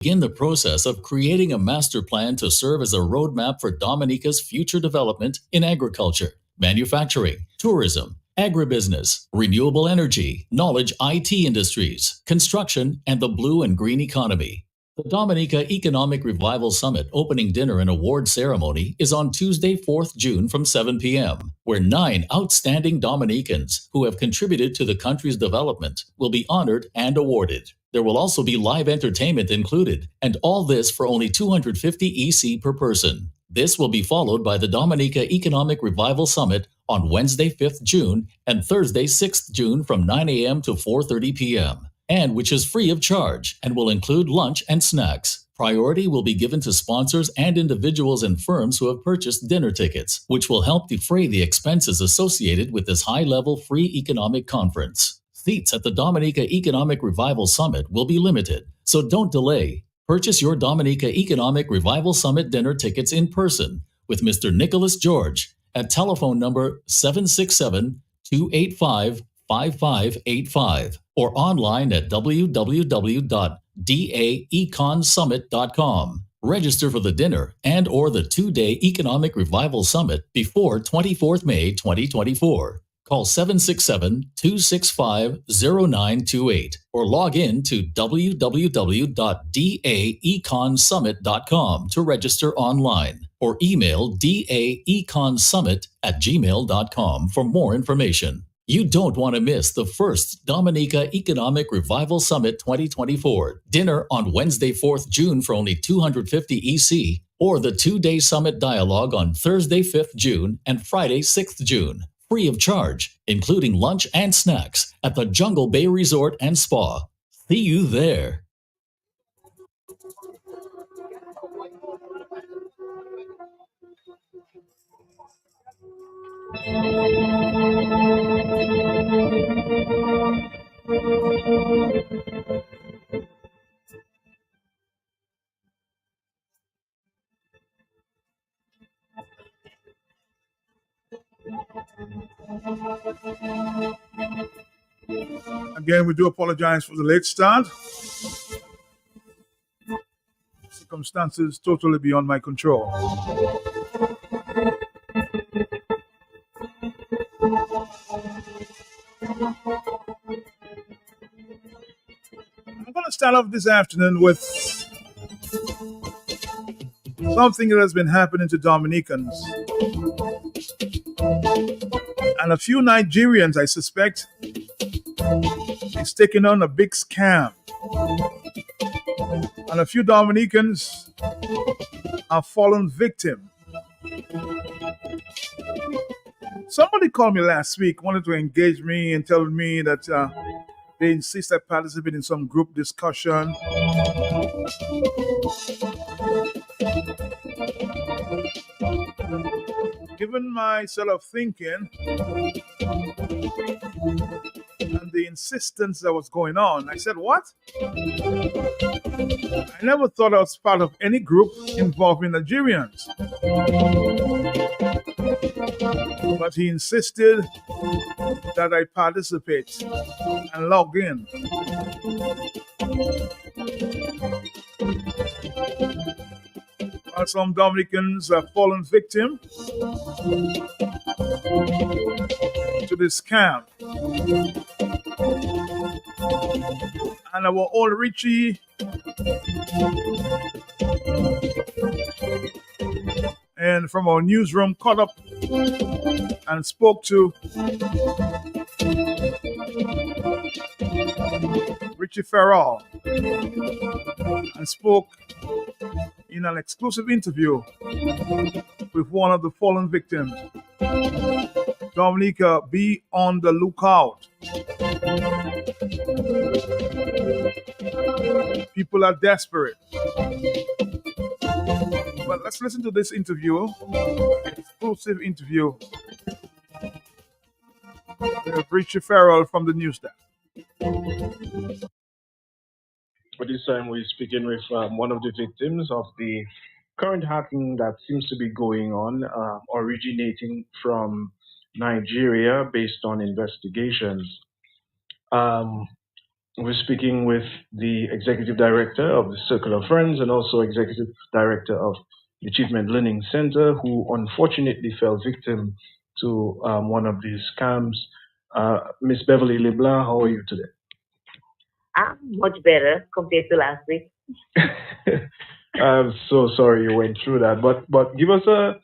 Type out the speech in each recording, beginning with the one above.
begin the process of creating a master plan to serve as a roadmap for Dominica's future development in agriculture, manufacturing, tourism, agribusiness, renewable energy, knowledge IT industries, construction, and the blue and green economy. The Dominica Economic Revival Summit opening dinner and award ceremony is on Tuesday, 4th June from 7 p.m., where 9 outstanding Dominicans who have contributed to the country's development will be honored and awarded. There will also be live entertainment included, and all this for only 250 EC per person. This will be followed by the Dominica Economic Revival Summit on Wednesday, 5th June and Thursday, 6th June from 9 a.m. to 4:30 p.m., and which is free of charge and will include lunch and snacks. Priority will be given to sponsors and individuals and firms who have purchased dinner tickets, which will help defray the expenses associated with this high-level free economic conference. Seats at the Dominica Economic Revival Summit will be limited, so don't delay. Purchase your Dominica Economic Revival Summit dinner tickets in person with Mr. Nicholas George at telephone number 767-285-5585 or online at www.daeconsummit.com. Register for the dinner and or the 2-day Economic Revival Summit before 24th May 2024. Call 767-265-0928 or log in to www.daeconsummit.com to register online or email daeconsummit@gmail.com for more information. You don't want to miss the first Dominica Economic Revival Summit 2024 dinner on Wednesday, 4th June for only 250 EC or the 2-day Summit Dialogue on Thursday, 5th June and Friday, 6th June. Free of charge, including lunch and snacks at the Jungle Bay Resort and Spa. See you there. Again, we do apologize for the late start. Circumstances totally beyond my control. I'm going to start off this afternoon with something that has been happening to Dominicans. And a few Nigerians, I suspect, is taking on a big scam. And a few Dominicans have fallen victim. Somebody called me last week, wanted to engage me and tell me that they insist I participate in some group discussion. Given my sort of thinking and the insistence that was going on, I said, what? I never thought I was part of any group involving Nigerians. But he insisted that I participate and log in. Some Dominicans have fallen victim to this scam. And our old Richie and from our newsroom caught up and spoke to Richie Farrell and spoke in an exclusive interview with one of the fallen victims. Dominica, be on the lookout. People are desperate. But let's listen to this interview, an exclusive interview with Richie Farrell from the news desk. But this time we're speaking with one of the victims of the current hacking that seems to be going on, originating from Nigeria based on investigations. we're speaking with the Executive Director of the Circle of Friends and also Executive Director of the Achievement Learning Center, who unfortunately fell victim to one of these scams. Miss Beverly LeBlanc, how are you today? I'm much better compared to last week. I'm so sorry you went through that, but give us a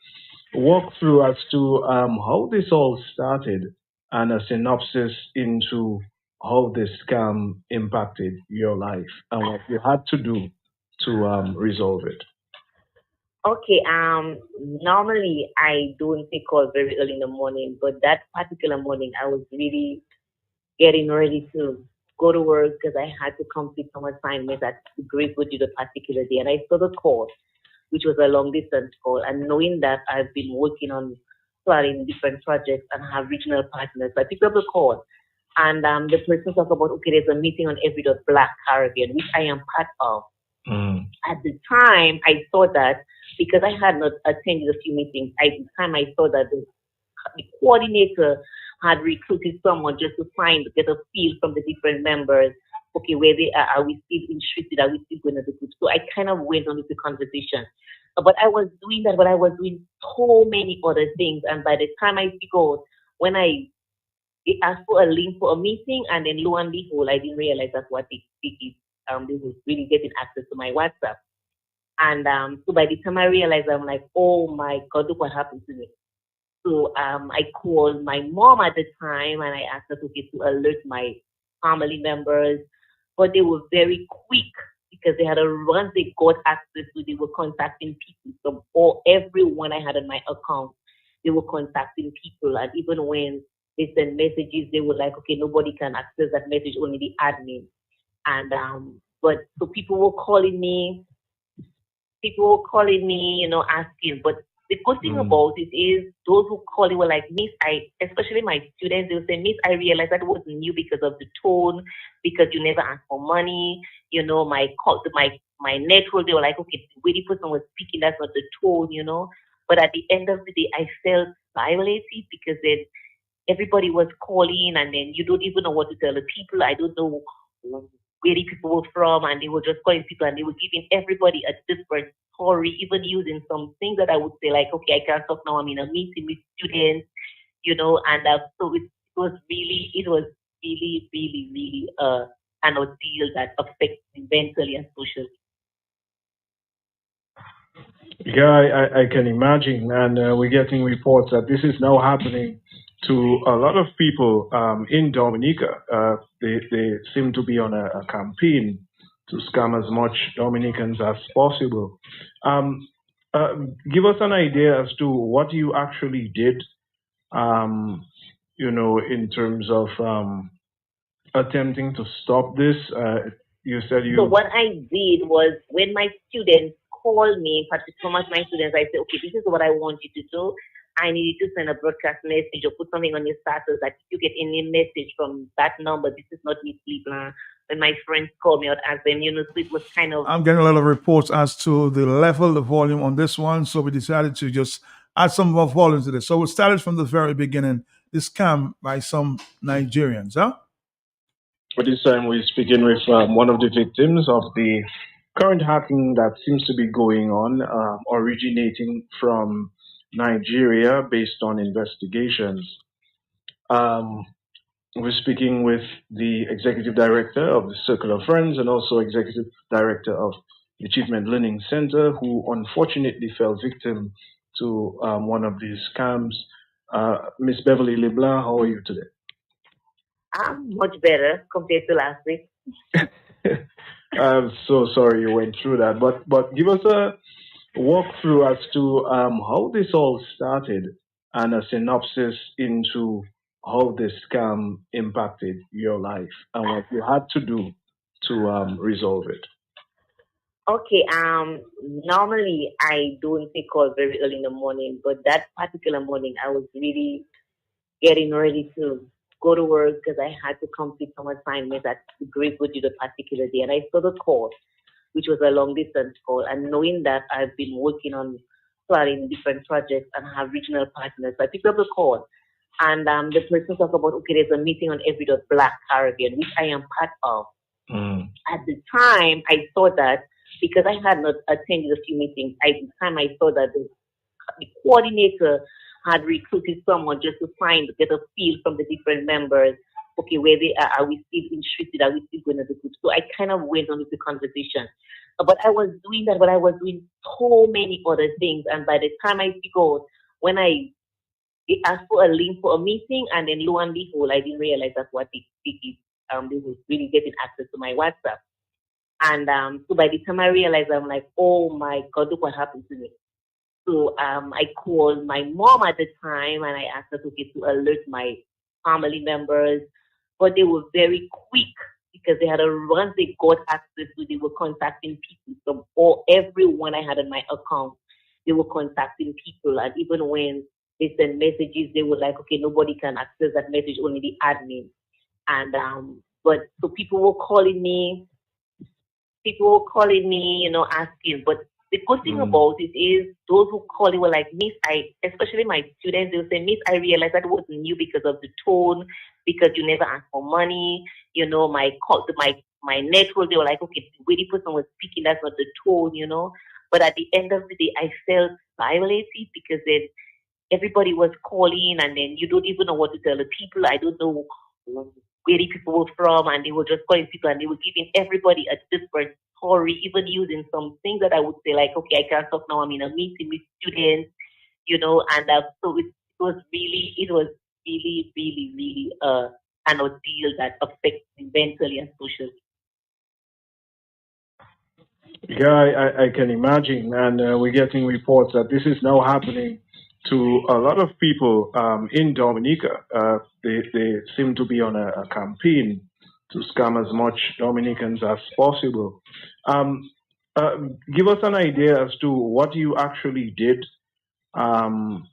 walkthrough as to how this all started and a synopsis into how this scam impacted your life and what you had to do to resolve it. Okay, normally I don't take calls very early in the morning, but that particular morning I was really getting ready to go to work because I had to complete some assignments at Grapewood the particular day, and I saw the call, which was a long distance call, and knowing that I've been working on planning different projects and have regional partners, I picked up the call, and the person talked about, okay, there's a meeting on Every Dot Black Caribbean, which I am part of. At the time, I saw that because I had not attended a few meetings. At the time, I saw that the coordinator had recruited someone just to get a feel from the different members. Okay, where they are we still interested? Are we still going to the group? So I kind of went on with the conversation. But I was doing that, but I was doing so many other things. And by the time I figured, when I asked for a link for a meeting, and then lo and behold, I didn't realize that's what it is. They was really getting access to my WhatsApp. And so by the time I realized, I'm like, oh my God, look what happened to me. So I called my mom at the time and I asked her to alert my family members, but they were very quick because they had once they got access to, they were contacting people from everyone I had on my account. They were contacting people, and even when they sent messages, they were like, okay, nobody can access that message, only the admin. And but so people were calling me, asking. But the good thing about it is those who call you were like, Miss, especially my students, they would say, Miss, I realized that wasn't you because of the tone, because you never asked for money. My network, they were like, okay, the way the person was speaking, that's not the tone. But at the end of the day, I felt violated because then everybody was calling, and then you don't even know what to tell the people. I don't know where the people were from, and they were just calling people, and they were giving everybody a different story, even using some things that I would say like, okay, I can't talk now, I'm in a meeting with students, and so it was really, really, really an ordeal that affects me mentally and socially. Yeah, I can imagine, and we're getting reports that this is now happening to a lot of people in Dominica. They seem to be on a campaign to scam as much Dominicans as possible. Um, Give us an idea as to what you actually did, in terms of attempting to stop this. You said So you. what I did was when my students call me, in fact, some of my students, I say, okay, this is what I want you to do. I need you to send a broadcast message or put something on your status that if you get any message from that number, this is not Miss Liblan. When my friends call me, I'd ask them, so it was kind of. I'm getting a lot of reports as to the level, the volume on this one. So we decided to just add some more volume to this. So we started from the very beginning. This scam by some Nigerians, huh? But this time we're speaking with one of the victims of the current hacking that seems to be going on, originating from Nigeria based on investigations. Um, we're speaking with the Executive Director of the Circle of Friends and also Executive Director of the Achievement Learning Center, who unfortunately fell victim to one of these scams. Miss Beverly LeBlanc, how are you today? I'm much better compared to last week. I'm so sorry you went through that, but give us a walkthrough as to how this all started and a synopsis into how this scam impacted your life and what you had to do to resolve it. Okay, normally I don't take calls very early in the morning, but that particular morning I was really getting ready to go to work because I had to complete some assignments at Grapewood the particular day, and I saw the call, which was a long distance call, and knowing that I've been working on planning different projects and have regional partners, I picked up the call, and the person talked about, okay, there's a meeting on Every Dot Black Caribbean, which I am part of. Mm. At the time, I saw that because I had not attended a few meetings. At the time, I saw that the coordinator had recruited someone just to get a feel from the different members. Okay, where they are we still interested? Are we still going to the group? So I kind of went on with the conversation. But I was doing that, but I was doing so many other things. And by the time I figured, when they asked for a link for a meeting, and then lo and behold, I didn't realize that's what they was really getting access to my WhatsApp. And so by the time I realized, I'm like, oh my God, look what happened to me. So I called my mom at the time and I asked her to alert my family members, but they were very quick because once they got access to, they were contacting people from everyone I had on my account. They were contacting people, and even when they sent messages, they were like, okay, nobody can access that message, only the admin. And but so people were calling me, asking. But the good thing Mm. about it is those who call it were like, Miss, especially my students, they would say, Miss, I realized that it wasn't you because of the tone, because you never asked for money. My network, they were like, okay, the way the person was speaking, that's not the tone. But at the end of the day, I felt violated because then everybody was calling, and then you don't even know what to tell the people. I don't know where the people were from, and they were just calling people, and they were giving everybody a different story, even using some things that I would say like, okay, I can't talk now. I'm in a meeting with students, and so it was really, really, really an ordeal that affects me mentally and socially. Yeah, I can imagine. And we're getting reports that this is now happening to a lot of people in Dominica. They seem to be on a campaign to scam as much Dominicans as possible. Um, uh, Give us an idea as to what you actually did, um,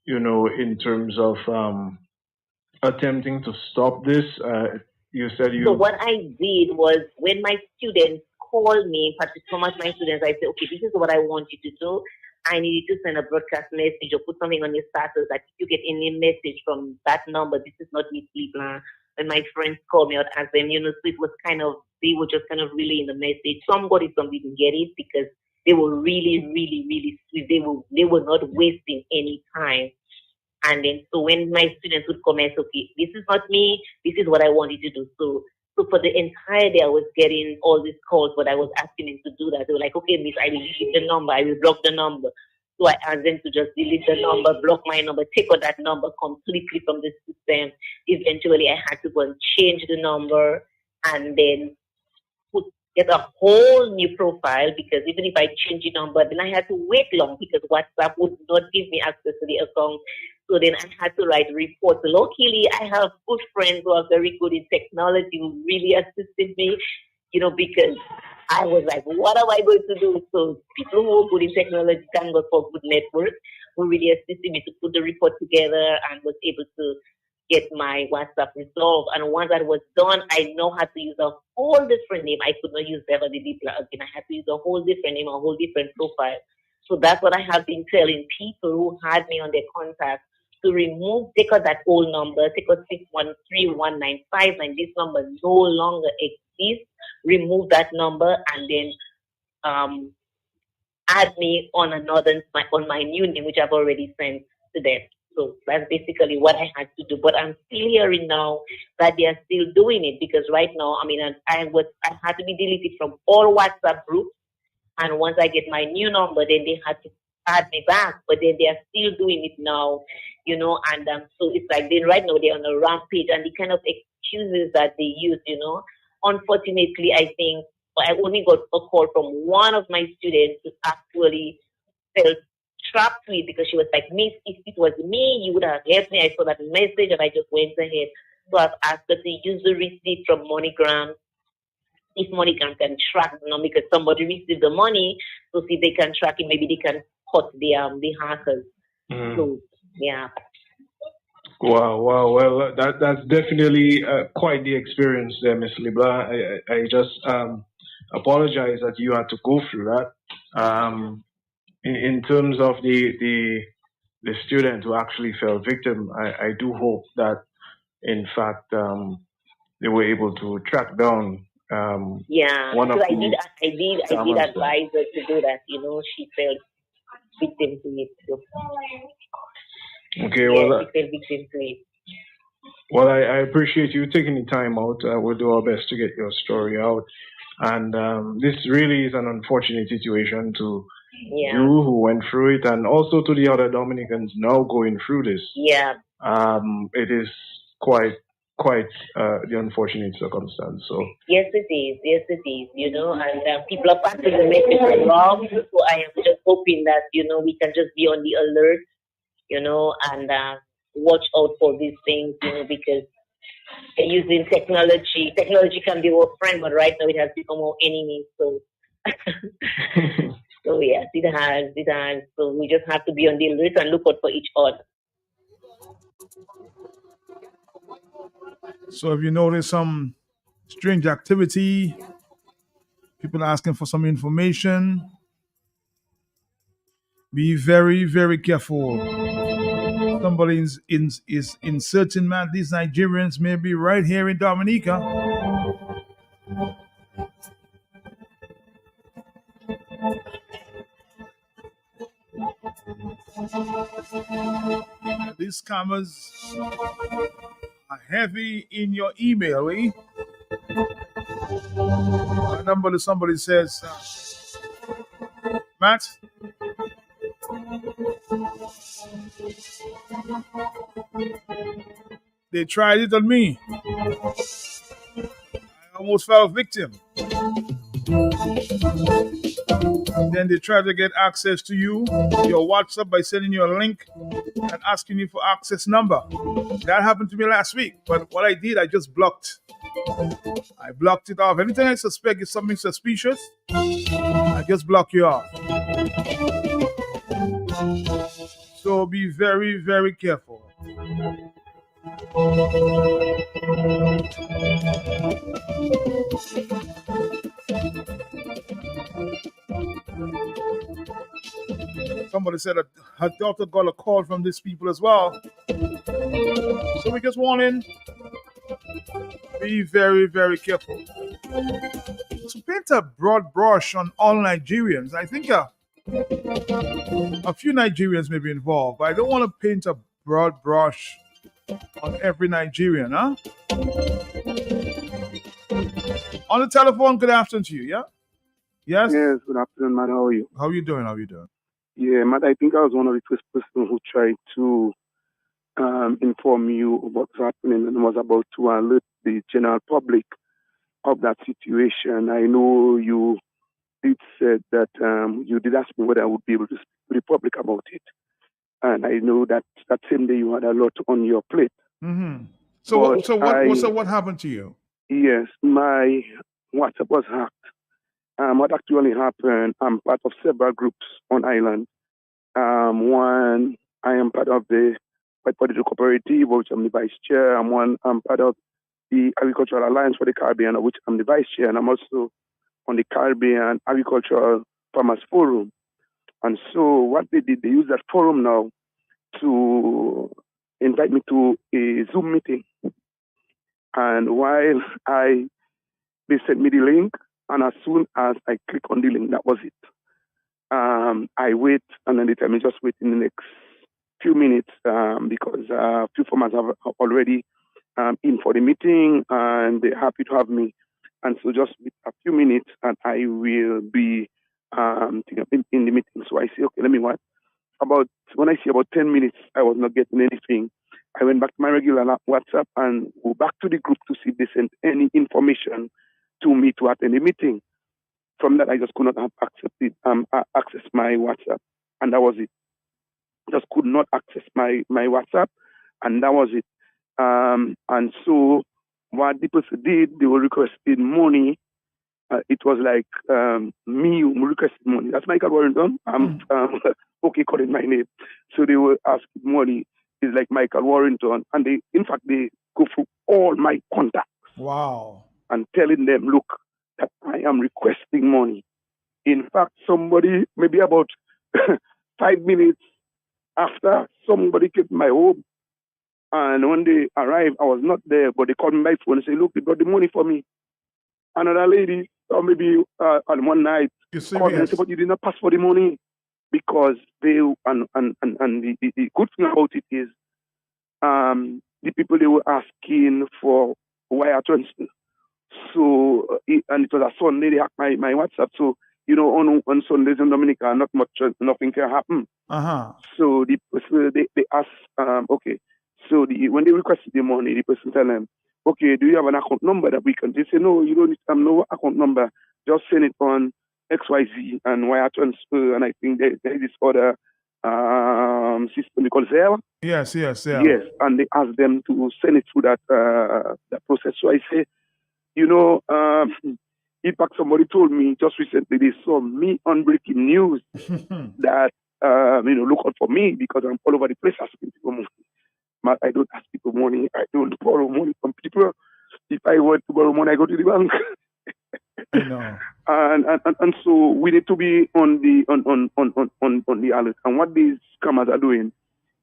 in terms of attempting to stop this. You said So you. what I did was when my students called me, in fact, some of my students, I said, okay, this is what I want you to do. I need you to send a broadcast message or put something on your status that if you get any message from that number, this is not Miss Libra. When my friends called me, I would ask them, so it was they were just kind of relaying the message. Some didn't get it because they were really, really, really sweet. They were not wasting any time. And then, so when my students would come and say, okay, this is not me, this is what I want you to do. So for the entire day, I was getting all these calls, but I was asking them to do that. They were like, okay, Miss, I will delete the number, I will block the number. So I asked them to just delete the number, block my number, take out that number completely from the system. Eventually, I had to go and change the number and then put get a whole new profile, because even if I change the number, then I had to wait long because WhatsApp would not give me access to the account. So then I had to write reports. Luckily, I have good friends who are very good in technology who really assisted me, because I was like, what am I going to do? So people who are good in technology, thank God for good network, who really assisted me to put the report together and was able to get my WhatsApp resolved. And once that was done, I know how to use a whole different name. I could not use Beverly Dipla again. I had to use a whole different name, a whole different profile. So that's what I have been telling people who had me on their contact to take out that old number, take out 6131959. This number no longer exists. Remove that number and then um, add me on my new name, which I've already sent to them. So that's basically what I had to do. But I'm still hearing now that they are still doing it, because right now, I mean, I had to be deleted from all WhatsApp groups, and once I get my new number, then they had to add me back. But then they are still doing it now, and so it's like right now they're on a rampage, and the kind of excuses that they use, unfortunately, I think I only got a call from one of my students who actually felt trapped with, because she was like, Miss, if it was me, you would have helped me. I saw that message and I just went ahead. So I've asked her to use the receipt from MoneyGram. If MoneyGram can track, because somebody received the money, so see if they can track it, maybe they can cut the hackers. Mm. So yeah. Wow, wow. Well, that's definitely quite the experience there, Miss Libra. I just apologize that you had to go through that. In terms of the student who actually fell victim, I do hope that, in fact, they were able to track down Yeah, one of so I the did scammers there. advise her to do that. She fell victim to it. So, Okay, yeah, well, she fell victim to it. well, I appreciate you taking the time out. We'll do our best to get your story out. And this really is an unfortunate situation to Yeah, you who went through it, and also to the other Dominicans now going through this. yeah, It is quite the unfortunate circumstance. So yes it is. Yes it is. And people are passing the message along. So I am just hoping that we can just be on the alert. And watch out for these things. Because they're using technology. Technology can be our friend, but right now it has become our enemy. So. So yes, it has. So we just have to be on the alert and look out for each other. So if you notice some strange activity, people asking for some information, be very, very careful. Somebody is inserting that these Nigerians may be right here in Dominica. These scammers are heavy in your email, eh? Number somebody says, Matt, they tried it on me. I almost fell victim. Then they try to get access to you, your WhatsApp, by sending you a link and asking you for access number. That happened to me last week. But what I did, I just blocked. I blocked it off. Anything I suspect is something suspicious, I just block you off. So be very, very careful. Somebody said that her daughter got a call from these people as well. So we just warning, be very, very careful. To paint a broad brush on all Nigerians, I think a few Nigerians may be involved, but I don't want to paint a broad brush on every Nigerian, huh? On the telephone, good afternoon to you, yeah? Yes? Yes, good afternoon, Matt. How are you? How you doing? How you doing? Yeah, Matt, I think I was one of the first person who tried to inform you of what's happening and was about to alert the general public of that situation. I know you did said that you did ask me whether I would be able to speak to the public about it. And I know that that same day you had a lot on your plate. Mm-hmm. But So what happened to you? Yes, my WhatsApp was hacked. What actually happened, I'm part of several groups on island. One, I am part of the White Political Cooperative, which I'm the vice chair. I'm part of the Agricultural Alliance for the Caribbean, of which I'm the vice chair, and I'm also on the Caribbean Agricultural Farmers Forum. And so what they did, they used that forum now to invite me to a Zoom meeting. And while they sent me the link, and as soon as I click on the link, that was it. I wait, and then they tell me just wait in the next few minutes because a few farmers have already in for the meeting, and they're happy to have me. And so just a few minutes, and I will be in the meeting. So I say, okay, let me watch. When I see about 10 minutes, I was not getting anything. I went back to my regular WhatsApp and go back to the group to see if they sent any information to me to attend the meeting. From that, I just could not have access my WhatsApp, and that was it. Just could not access my WhatsApp, and that was it. And so what the person did, they were requesting money. It was like me who requested money. That's Michael Warrington. I'm okay calling my name. So they were asking money. It's like Michael Warrington, and in fact, they go through all my contacts. Wow. And telling them, look, that I am requesting money. In fact, somebody, maybe about 5 minutes after, somebody came to my home. And when they arrived, I was not there, but they called me by phone and said, look, they got the money for me. another lady, or maybe on one night, You called me and serious? said, but you did not pass for the money because they, the good thing about it is the people they were asking for wire transfer. So, and it was a Sunday, they hacked my WhatsApp. So, on Sundays in Dominica, not much, nothing can happen. So they asked, okay. So when they requested the money, the person tell them, okay, do you have an account number that we can? They say, no, you don't need no account number. Just send it on XYZ and wire transfer. And I think there is this other system called Zelle. Yes. Yes, and they asked them to send it through that process. So I say, in fact, somebody told me just recently they saw me on breaking news that look out for me because I'm all over the place asking people money. But I don't ask people money. I don't borrow money from people. If I want to borrow money, I go to the bank. I know. And so we need to be on the alert. And what these scammers are doing,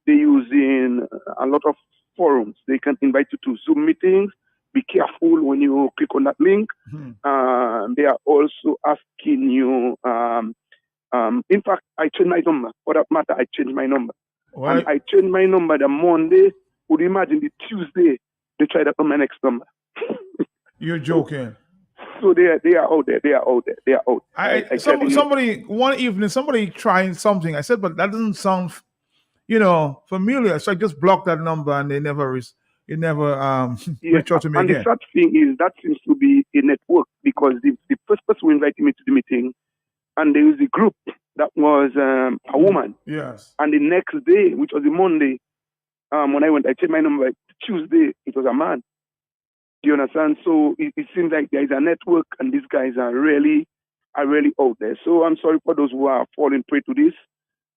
they're using a lot of forums. They can invite you to Zoom meetings. Be careful when you click on that link. They are also asking you. In fact, I changed my number. For that matter, I changed my number. Well, and I changed my number the Monday. Would you imagine the Tuesday they tried out on my next number? You're joking. So they are out there. They are out there. Somebody one evening, somebody trying something. I said, but that doesn't sound, familiar. So I just blocked that number, and they never reach out to me and again. the sad thing is that seems to be a network because the first person who invited me to the meeting, and there was a group that was a woman. Yes. And the next day, which was the Monday, when I went, I checked my number. Tuesday, it was a man. Do you understand? So it seems like there is a network, and these guys are really out there. So I'm sorry for those who are falling prey to this,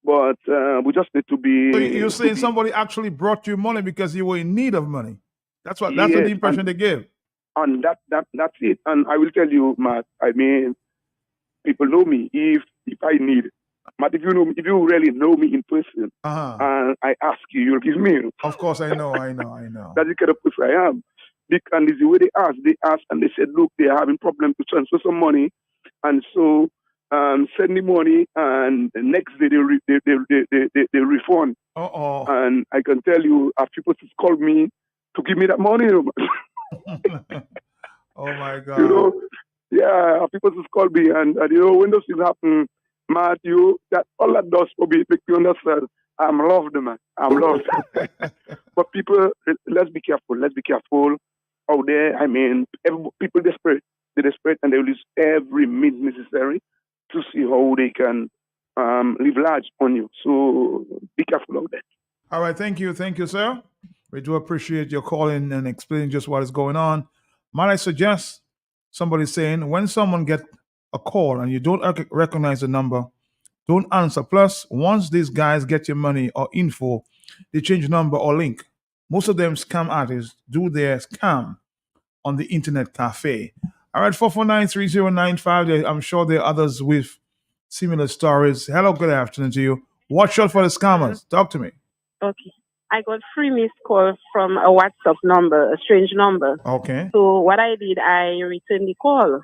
but we just need to be. So you're saying somebody actually brought you money because you were in need of money? That's what the impression they give. And that's it. And I will tell you, Matt. I mean, people know me. If I need, Matt, if you really know me in person, and I ask you, you'll give me. Of course, I know. That's the kind of person I am. And it's the way they asked, and they said, look, they are having problems to transfer some money, and so send the money, and the next day they refund. And I can tell you, people just called me to give me that money. Oh my God! People just call me, and when those things happen, Matthew, that all that does for me make me understand. I'm loved, man. I'm loved. But people, let's be careful. Let's be careful out there. I mean, people desperate. They're desperate, and they will use every means necessary to see how they can live large on you. So be careful out there. All right. Thank you, sir. We do appreciate your calling and explaining just what is going on. Might I suggest somebody saying when someone get a call and you don't recognize the number, don't answer. Plus, once these guys get your money or info, they change number or link. Most of them scam artists do their scam on the internet cafe. All right, 449-3095. I'm sure there are others with similar stories. Hello, good afternoon to you. Watch out for the scammers. Talk to me. Okay. I got 3 missed calls from a WhatsApp number, a strange number. Okay. So what I did, I returned the call.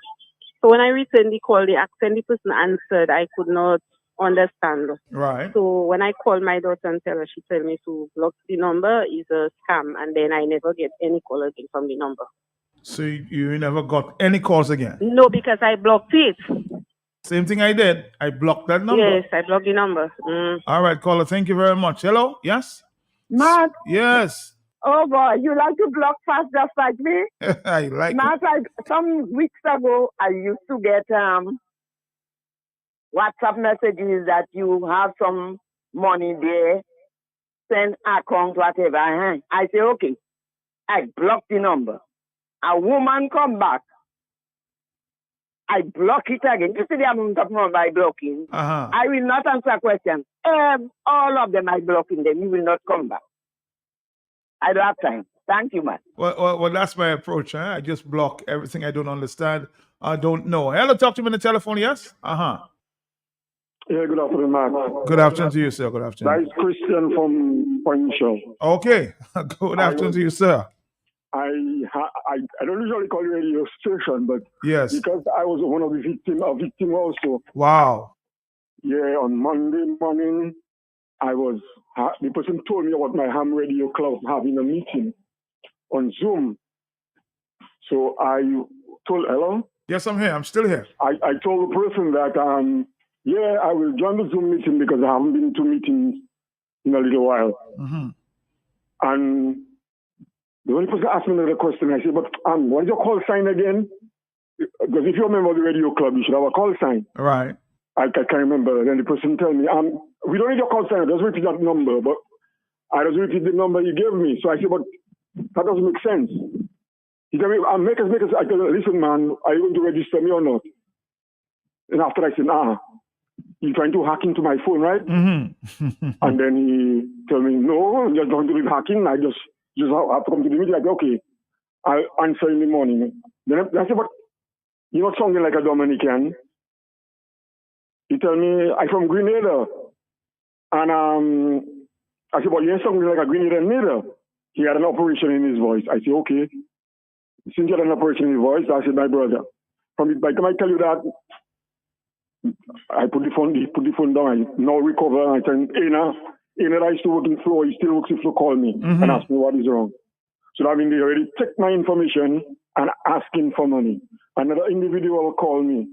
So when I returned the call, the accent the person answered, I could not understand. Right. So when I called my daughter and tell her, she told me to block the number is a scam, and then I never get any call again from the number. So you never got any calls again? No, because I blocked it. Same thing I did. I blocked that number. Yes, I blocked the number. All right, caller. Thank you very much. Hello? Yes? Matt. Yes. Oh boy, you like to block fast just like me? I like Matt, some weeks ago, I used to get WhatsApp messages that you have some money there, send account, whatever. I say, okay. I block the number. A woman come back. I block it again. You see the amount of number I blocking. I will not answer questions. All of them I blocking them. You will not come back. I don't have time. Thank you, man. Well, that's my approach. Huh? I just block everything I don't understand. I don't know. Hello, talk to me on the telephone, yes? Yeah, good afternoon, Mark. Good afternoon to you, sir. Good afternoon. That is Christian from Point Show. Okay. Good afternoon to you, sir. I don't usually call the radio station, but Yes. because I was one of the victim also. Wow. Yeah, on Monday morning, the person told me about my ham radio club having a meeting on Zoom. So I told, hello? Yes, I'm here. I'm still here. I told the person that, I will join the Zoom meeting because I haven't been to meetings in a little while. Mm-hmm. And the only person asked me another question. I said, but what is your call sign again? Because if you remember the radio club, you should have a call sign. Right. I can't remember. Then the person told me, we don't need your call sign. Just repeat that number. But I just repeat the number you gave me. So I said, but that doesn't make sense. He told me, make us. I told him, listen, man, are you going to register me or not? And after I said, you're trying to hack into my phone, right? Mm-hmm. And then he told me, no, I'm just going to be hacking. I just have to come to the meeting. Like, okay, I'll answer in the morning. Then I said, but you're not sounding like a Dominican. He told me, I'm from Grenada. And I said, well, you're sounding like a Grenadian neither. He had an operation in his voice. I said, okay. Since you had an operation in his voice, I said, my brother, by the time I tell you that, he put the phone down. I now recover. And I said, Ina, I used to work in Flow. He still works in Flow. Call me and ask me what is wrong. So that means they already took my information and asking for money. Another individual called me,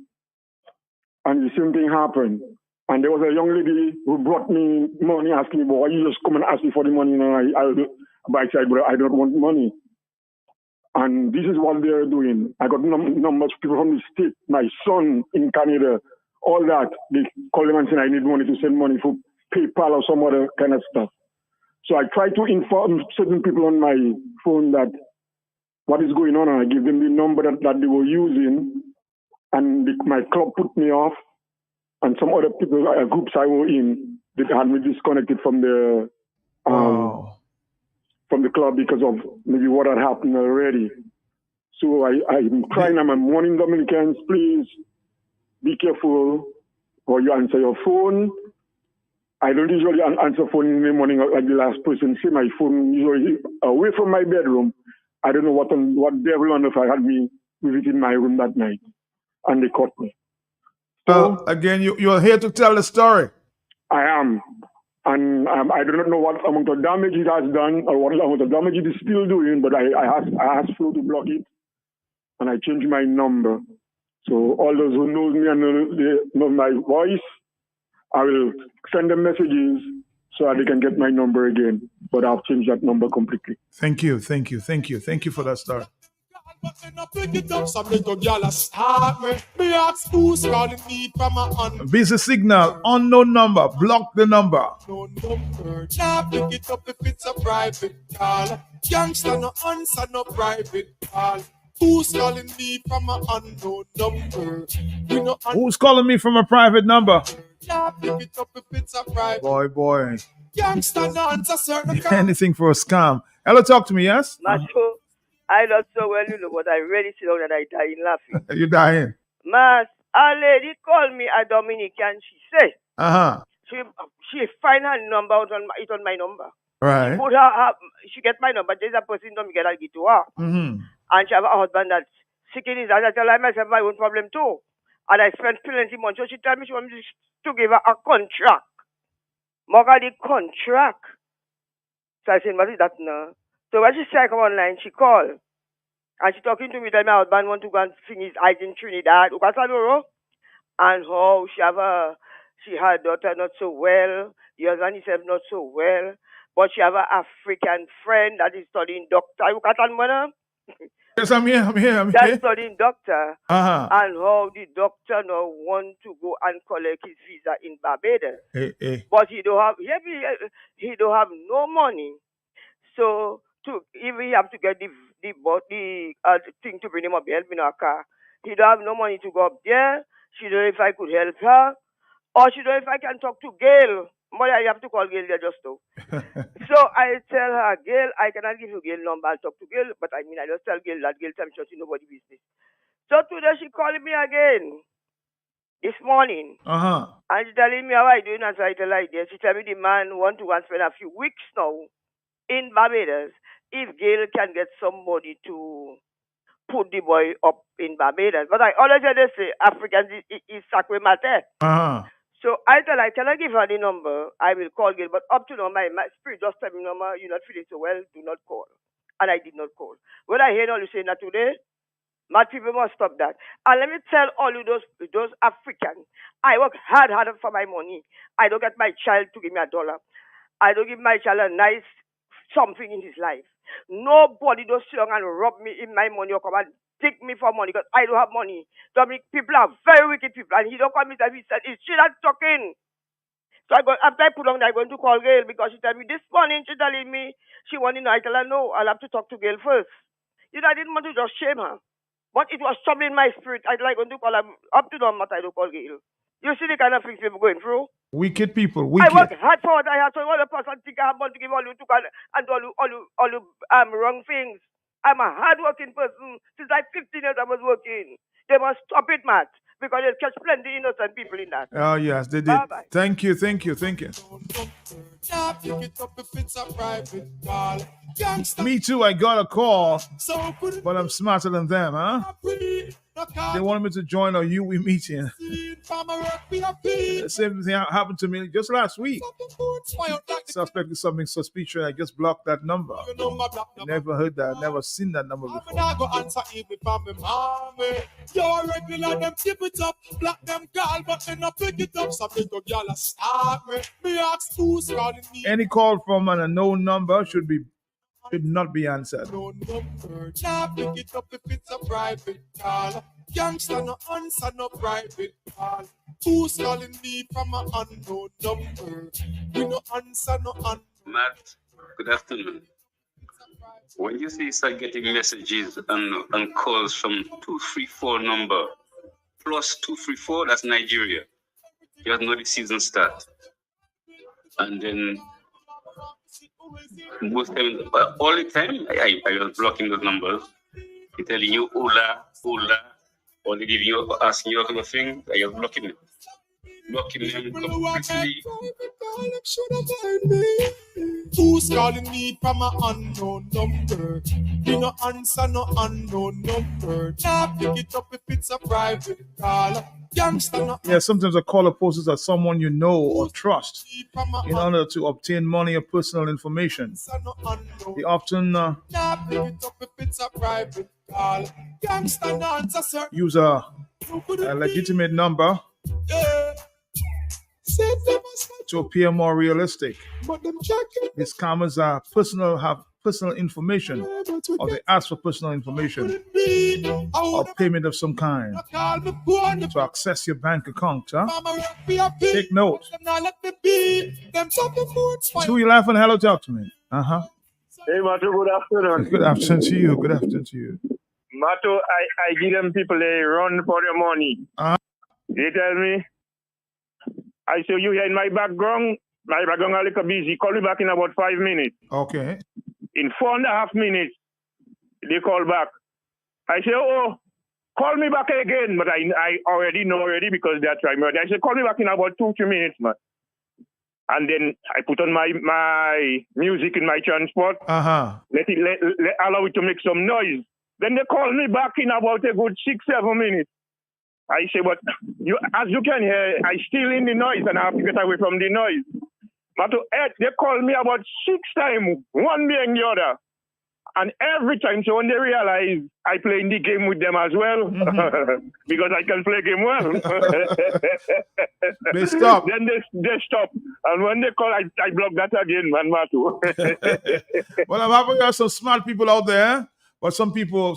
and the same thing happened. And there was a young lady who brought me money, asking me, "But why you just come and ask me for the money?" And I said, "But I don't want money." And this is what they're doing. I got numbers of people from the state, my son in Canada, all that. They call them and say, I need money to send money for PayPal or some other kind of stuff. So I try to inform certain people on my phone that what is going on, and I give them the number that they were using, and my club put me off, and some other people, groups I were in, they had me disconnected from the from the club because of maybe what had happened already. So I'm crying, I'm warning Dominicans, please be careful or you answer your phone. I don't usually answer phone in the morning like the last person. See my phone usually away from my bedroom. I don't know what devil on earth had me visiting my room that night, and they caught me. So again, you're here to tell the story. I am, and I do not know what amount of damage it has done or what amount of damage it is still doing. But I asked Flo to block it, and I changed my number. So all those who know me and know my voice, I will send them messages so that they can get my number again. But I've changed that number completely. Thank you for that story. Busy signal, unknown number, block the number. Now pick it up if it's a private call. Youngster no answer no private call. Who's calling me from an unknown number? Who's calling me from a private number? Now pick it up if it's a private. Boy. Youngster no answer certain call. Anything for a scam. Hello, talk to me, yes? Macho, I not so well, but I really sit down and I dying laughing. You dying? Mas, a lady called me a Dominican, she say. She find her number on my number. Right. She get my number. There's a person don't get I get to her. Mm-hmm. And she have a husband that's sick in his house. I tell her myself my own problem too. And I spent plenty money. So she told me she wants to give her a contract. More the contract. So I said, what is that now? So when she said come online, she called. And she talking to me that my husband want to go and sing his eyes in Trinidad. And how she had daughter not so well. The husband himself not so well. But she have an African friend that is studying doctor. Yes, I'm here. That's studying doctor. Uh-huh. And how the doctor now want to go and collect his visa in Barbados. But he don't have no money. So if he have to get the thing to bring him up, help in a car. He don't have no money to go up there. She don't know if I could help her. Or she don't know if I can talk to Gail. Mother, I have to call Gail there just now. So I tell her, Gail, I cannot give you Gail number. I'll talk to Gail. But I just tell Gail that Gail tells me she nobody business. So today she called me again. This morning. Uh-huh. And she telling me how I doing. And so I tell her, she tell me the man want to go and spend a few weeks now in Barbados. if Gail can get somebody to put the boy up in Barbados. But I always hear they say Africans is sacre matter. Uh-huh. So I tell her, can I give her the number? I will call Gail. But up to now, my spirit just tell me, number, you're not feeling so well, do not call. And I did not call. When I hear all you saying that today, my people must stop that. And let me tell all you those Africans, I work hard for my money. I don't get my child to give me $1. I don't give my child a nice something in his life. Nobody does sit down and rob me in my money or come and take me for money because I don't have money. Dominic, people are very wicked people, and he don't call me that he said she not talking. So after I put on, I'm going to call Gail because she told me this morning. She telling me she wanted to know. I tell her no, I'll have to talk to Gail first. You know, I didn't want to just shame her, but it was troubling my spirit. I'm going to call her up to the matter. I don't call Gail. You see the kind of things people going through. Wicked people, I wicked. work hard for what I have. So all the person think I have money to give all you took and all you wrong things. I'm a hard-working person. Since like 15 years I was working. They must stop it, Matt, because they'll catch plenty innocent people in that. Oh, yes, they did. Bye-bye. Thank you. Me too, I got a call, but I'm smarter than them, huh? They wanted me to join a UE meeting. The same thing happened to me just last week. Suspected something suspicious. I just blocked that number. Never heard that. Never seen that number before. Any call from an unknown number should not be answered. Pick it up if it's a private call. Youngster no answer no private call. Who's calling me from an unknown number? We no answer no unknown. Matt, good afternoon. When you say you start getting messages and calls from 234 number plus 234, that's Nigeria. You have know the season start. And then most time, all the time, I was blocking those numbers. They're telling you hola, or they giving you, asking you a couple of things. I was blocking them. Blocking them completely. Who's calling me from an unknown number? You no answer no unknown number. Now pick it up if it's a private call. Yeah, sometimes a caller poses as someone you know or trust in order to obtain money or personal information. They often use a legitimate number to appear more realistic. These scammers have personal information, or they ask for personal information or payment of some kind to access your bank account. Take note. Who you laughing? Hello, talk to me. Hey, Mato, good afternoon. Good afternoon to you. Good afternoon to you. Mato, I give them people a run for their money. They tell me, I say you here in my background a little busy. Call me back in about 5 minutes. Okay. In 4.5 minutes, they call back. I say, call me back again. But I already know because they're trying. I say, call me back in about 2-3 minutes, man. And then I put on my music in my transport. Allow it to make some noise. Then they call me back in about a good 6-7 minutes. I say, but as you can hear, I still in the noise and I have to get away from the noise. But they call me about 6 times, one being the other. And every time, so when they realize I play in the game with them as well, because I can play game well. They stop. Then they stop. And when they call, I block that again, man, Matu. Well, I'm happy there are some smart people out there, but some people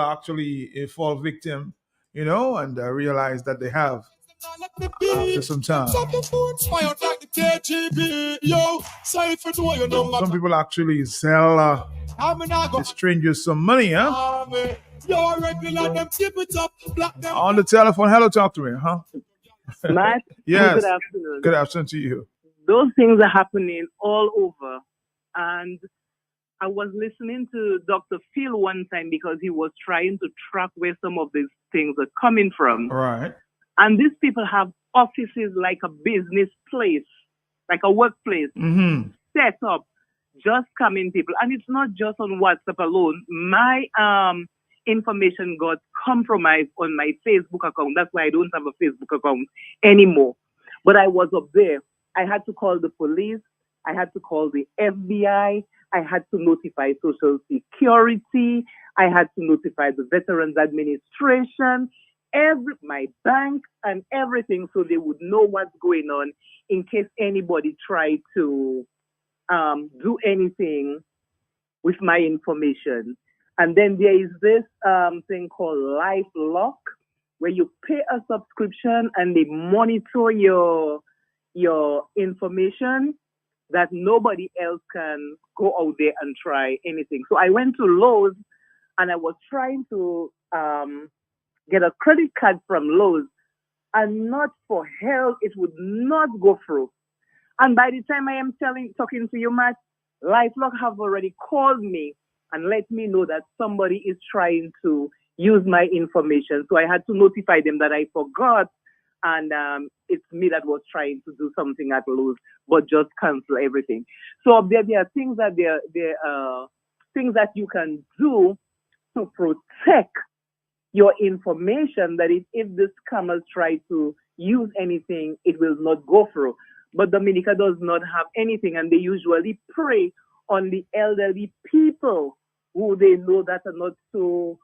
actually fall victim, and realize that they have after some time. Some people actually sell the strangers some money, On the telephone, hello, talk to me, Matt, yes. Good afternoon. Good afternoon to you. Those things are happening all over. And I was listening to Dr. Phil one time because he was trying to track where some of these things are coming from. Right. And these people have offices like a business place, like a workplace set up. just scamming people. And it's not just on WhatsApp alone. My information got compromised on my Facebook account. That's why I don't have a Facebook account anymore. But I was up there. I had to call the police. I had to call the FBI. I had to notify Social Security. I had to notify the Veterans Administration, my bank, and everything, so they would know what's going on in case anybody tried to do anything with my information. And then there is this thing called LifeLock, where you pay a subscription and they monitor your information, that nobody else can go out there and try anything. So I went to Lowe's and I was trying to get a credit card from Lowe's, and not for hell, it would not go through. And by the time I am talking to you, Matt, LifeLock have already called me and let me know that somebody is trying to use my information. So I had to notify them that I forgot, and it's me that was trying to do something at Lowe's, but just cancel everything. So there are things that things that you can do to protect your information, that if the scammers try to use anything, it will not go through. But Dominica does not have anything, and they usually prey on the elderly people who they know that are not so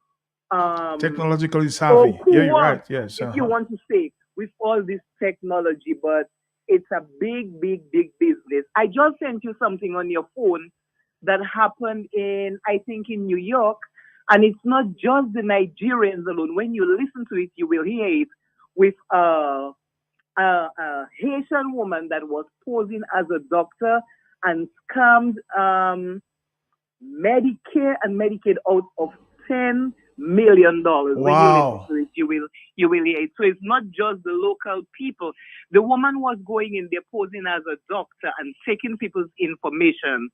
technologically savvy. So yeah, you're right. Yes. If you want to say, with all this technology, but it's a big, big, big business. I just sent you something on your phone that happened in New York, and it's not just the Nigerians alone. When you listen to it, you will hear it with a Haitian woman that was posing as a doctor and scammed Medicare and Medicaid out of $10 million. Wow. When you listen to it, you will hear it. So it's not just the local people. The woman was going in there posing as a doctor and taking people's information,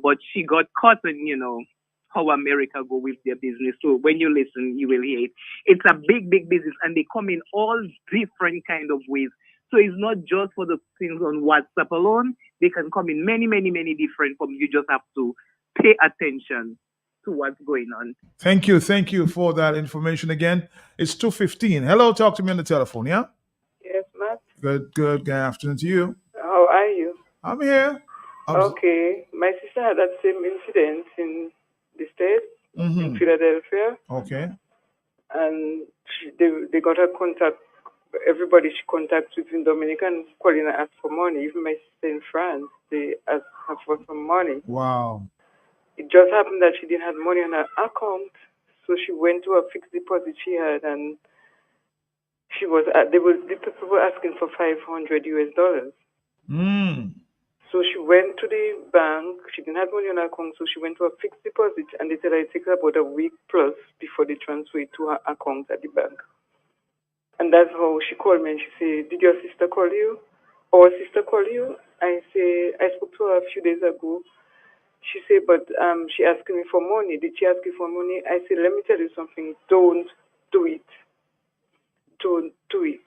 but she got caught in, how America go with their business. So when you listen, you will hear it. It's a big, big business, and they come in all different kind of ways. So it's not just for the things on WhatsApp alone. They can come in many, many, many different forms. You just have to pay attention to what's going on. Thank you for that information again. It's 2:15. Hello, talk to me on the telephone, yeah? Yes, Matt. Good afternoon to you. How are you? I'm here. Okay. My sister had that same incident in the States, in Philadelphia. Okay. And they got her contact. Everybody she contacts with in Dominican calling her ask for money. Even my sister in France, they asked her for some money. Wow. It just happened that she didn't have money on her account, so she went to a fixed deposit she had, and the people were asking for $500. So she went to the bank. She didn't have money on her account, so she went to a fixed deposit, and they said it takes about a week plus before they transfer it to her account at the bank. And that's how she called me, and she said, "Did your sister call you? Our sister call you?" I say, "I spoke to her a few days ago." She said, "But she asking me for money. Did she ask you for money?" I said, "Let me tell you something. Don't do it. Don't do it."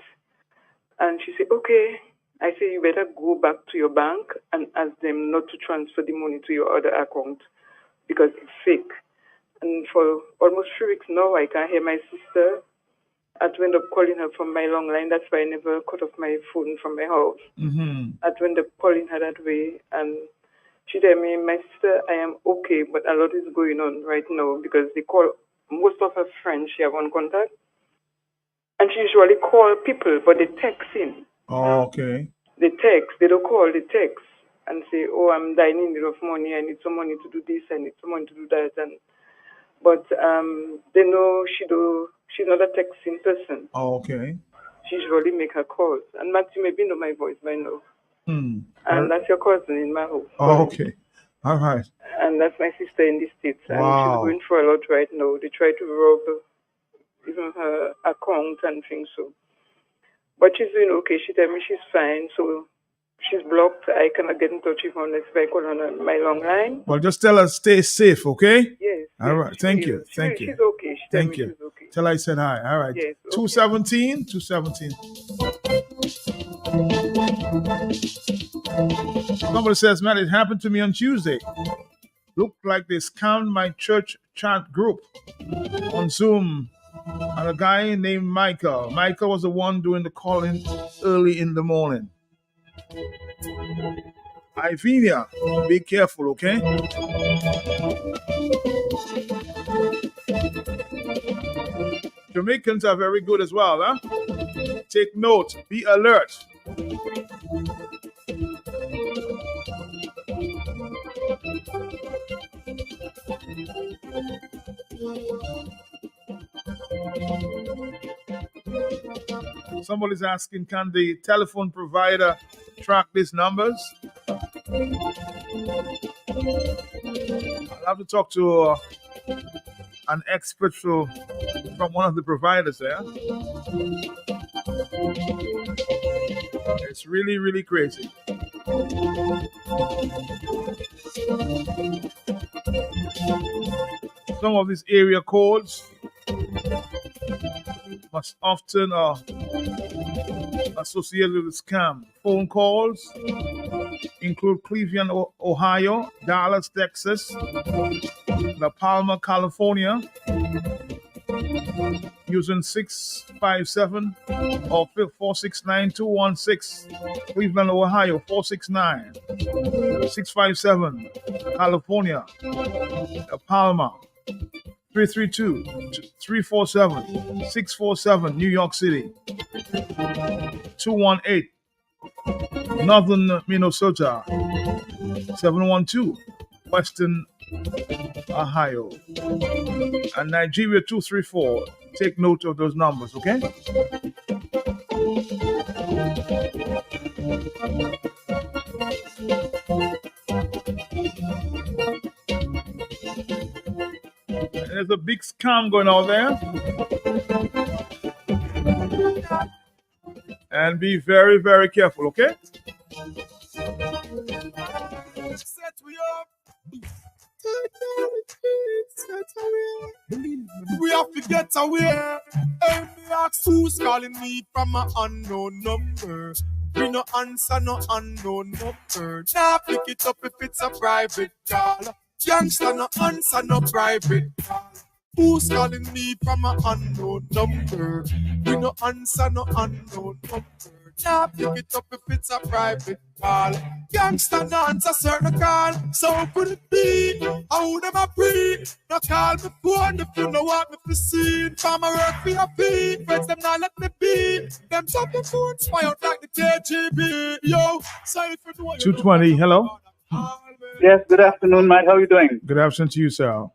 And she said, "Okay." I said, "You better go back to your bank and ask them not to transfer the money to your other account because it's fake." And for almost 3 weeks now, I can't hear my sister. I had to end up calling her from my long line. That's why I never cut off my phone from my house. I had to end up calling her that way. And she told me, "My sister, I am okay, but a lot is going on right now," because they call most of her friends she have on contact. And she usually call people, but they text in. Oh, okay. They text, they don't call, they text and say, "Oh, I'm dying in need of money, I need some money to do this, I need some money to do that." But they know she's not a texting person. Oh, okay. She usually make her calls. And Matt, you maybe know my voice by now. And that's your cousin in my house. Oh, okay. All right. And that's my sister in the States. And Wow. she's going through a lot right now. They try to rob even her account and things so. But she's doing okay. She tell me she's fine. So she's blocked. I cannot get in touch with her unless I call on my long line. Well, just tell her stay safe, okay? Yes. All right. Thank you. She's okay. She tell me she's okay. Tell her I said hi. All right. Yes, okay. 217. Somebody says, man, it happened to me on Tuesday. Looked like they scammed my church chat group on Zoom. And a guy named Michael. Michael was the one doing the calling early in the morning. Ivinia, be careful, okay? Jamaicans are very good as well, huh? Take note, be alert. Somebody's asking, can the telephone provider track these numbers? I'll have to talk to an expert from one of the providers there. It's really, really crazy. Some of these area codes must often associated with scam. Phone calls include Cleveland, Ohio, Dallas, Texas, La Palma, California, using 657 or 469-216. Cleveland, Ohio, 469 657. California, La Palma, 332-347-647. New York City, 218. Northern Minnesota, 712. Western Ohio, and Nigeria, 234. Take note of those numbers, okay? There's a big scam going on there. And be very, very careful, okay? We have to get away. Hey, me ask who's calling me from an unknown number. We no answer no unknown number. Nah, pick it up if it's a private call. Youngster no answer no private call. Who's calling me from an unknown number? We no answer no unknown number. Nah, pick it up if it's a private call. Youngster no answer certain call. So could it be? How them a pre? No call me phone if you know what me for seen. From my work for your feet. Friends them not let me be. Them top the phone spy out like the KGB. Yo, sorry for the 220, hello? Yes, good afternoon, Matt. How are you doing? Good afternoon to you, sir.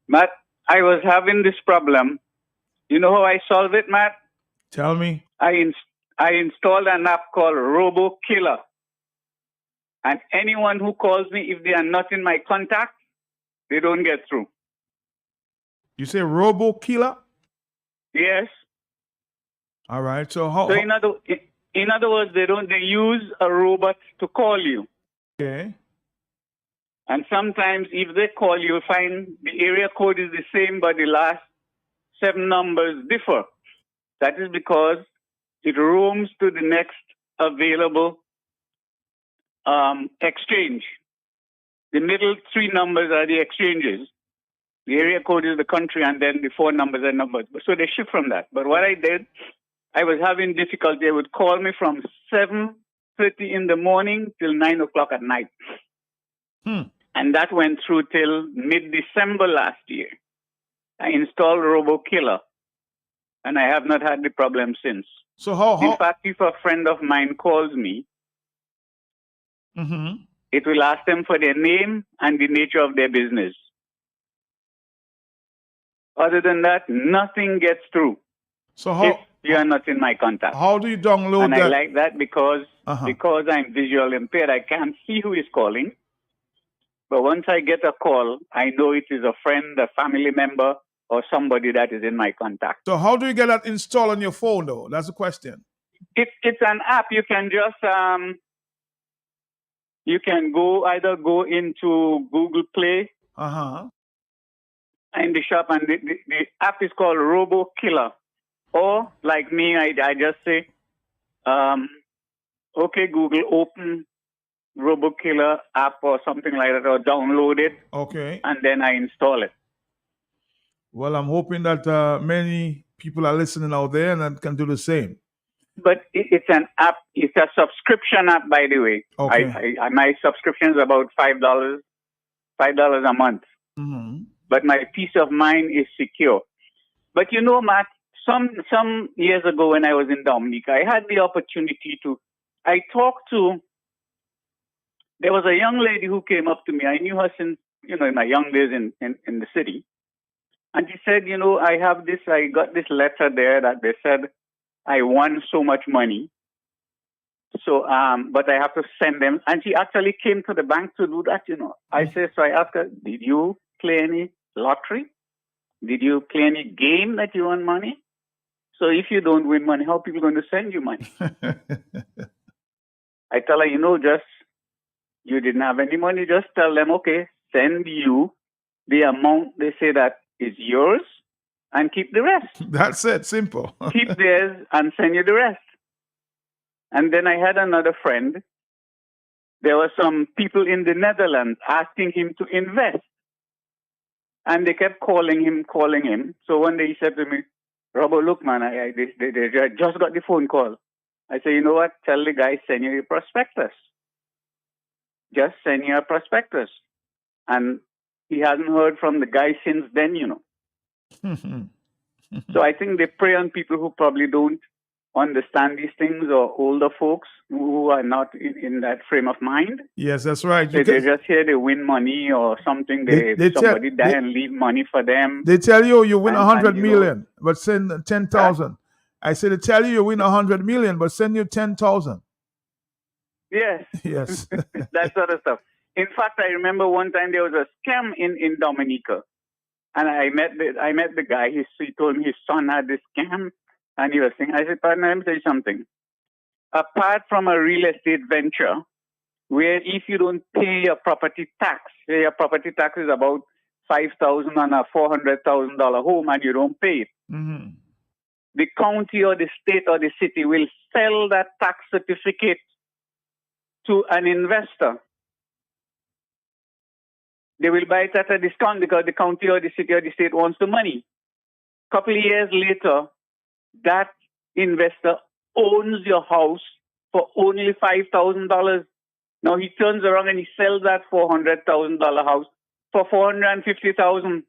Matt, I was having this problem. You know how I solved it, Matt? Tell me. I installed an app called Robo Killer. And anyone who calls me, if they are not in my contact, they don't get through. You say Robo Killer? Yes. All right. So how? So in other words, they use a robot to call you. Okay. And sometimes if they call you, find the area code is the same, but the last 7 numbers differ. That is because it roams to the next available exchange. The middle 3 numbers are the exchanges. The area code is the country, and then the 4 numbers are numbers. So they shift from that. But what I did, I was having difficulty. They would call me from 7:30 in the morning till 9 o'clock at night. And that went through till mid-December last year. I installed RoboKiller, and I have not had the problem since. So how? In fact, if a friend of mine calls me, it will ask them for their name and the nature of their business. Other than that, nothing gets through. So how? If you are not in my contact. How do you download and that? I like that because I'm visual impaired, I can't see who is calling. But once I get a call, I know it is a friend, a family member, or somebody that is in my contact. So how do you get that installed on your phone, though? That's the question. It's an app. You can just you can either go into Google Play in the shop, and the app is called RoboKiller. Or like me, I just say, okay, Google, open RoboKiller app or something like that, or download it. Okay. And then I install it. Well, I'm hoping that many people are listening out there and that can do the same. But it's an app. It's a subscription app, by the way. Okay. My subscription is about $5 a month. Mm-hmm. But my peace of mind is secure. But you know, Matt, some years ago when I was in Dominica, I had the opportunity I talked to, there was a young lady who came up to me. I knew her since, in my young days in the city. And she said, I got this letter there that they said I won so much money. So, but I have to send them. And she actually came to the bank to do that, I asked her, did you play any lottery? Did you play any game that you won money? So if you don't win money, how are people going to send you money? I tell her, you didn't have any money, just tell them, okay, send you the amount they say that is yours and keep the rest. That's it, simple. Keep theirs and send you the rest. And then I had another friend. There were some people in the Netherlands asking him to invest. And they kept calling him. So one day he said to me, Robert, look, man, they just got the phone call. I said, you know what? Tell the guy, send you your prospectus. Just send you a prospectus. And he hasn't heard from the guy since then, So I think they prey on people who probably don't understand these things, or older folks who are not in that frame of mind. Yes, that's right. They just hear they win money or something. Somebody die and leave money for them. They tell you win 100 million, but send 10,000. I said they tell you win 100 million, but send you 10,000. Yes. Yes. That sort of stuff. In fact, I remember one time there was a scam in Dominica, and I met the guy. He told me his son had this scam, and he was saying, I said, partner, let me tell you something. Apart from a real estate venture, where if you don't pay your property tax, say your property tax is about $5,000 on a $400,000 home, and you don't pay it, mm-hmm. the county or the state or the city will sell that tax certificate to an investor. They will buy it at a discount because the county or the city or the state wants the money. A couple of years later, that investor owns your house for only $5,000. Now he turns around and he sells that $400,000 house for $450,000.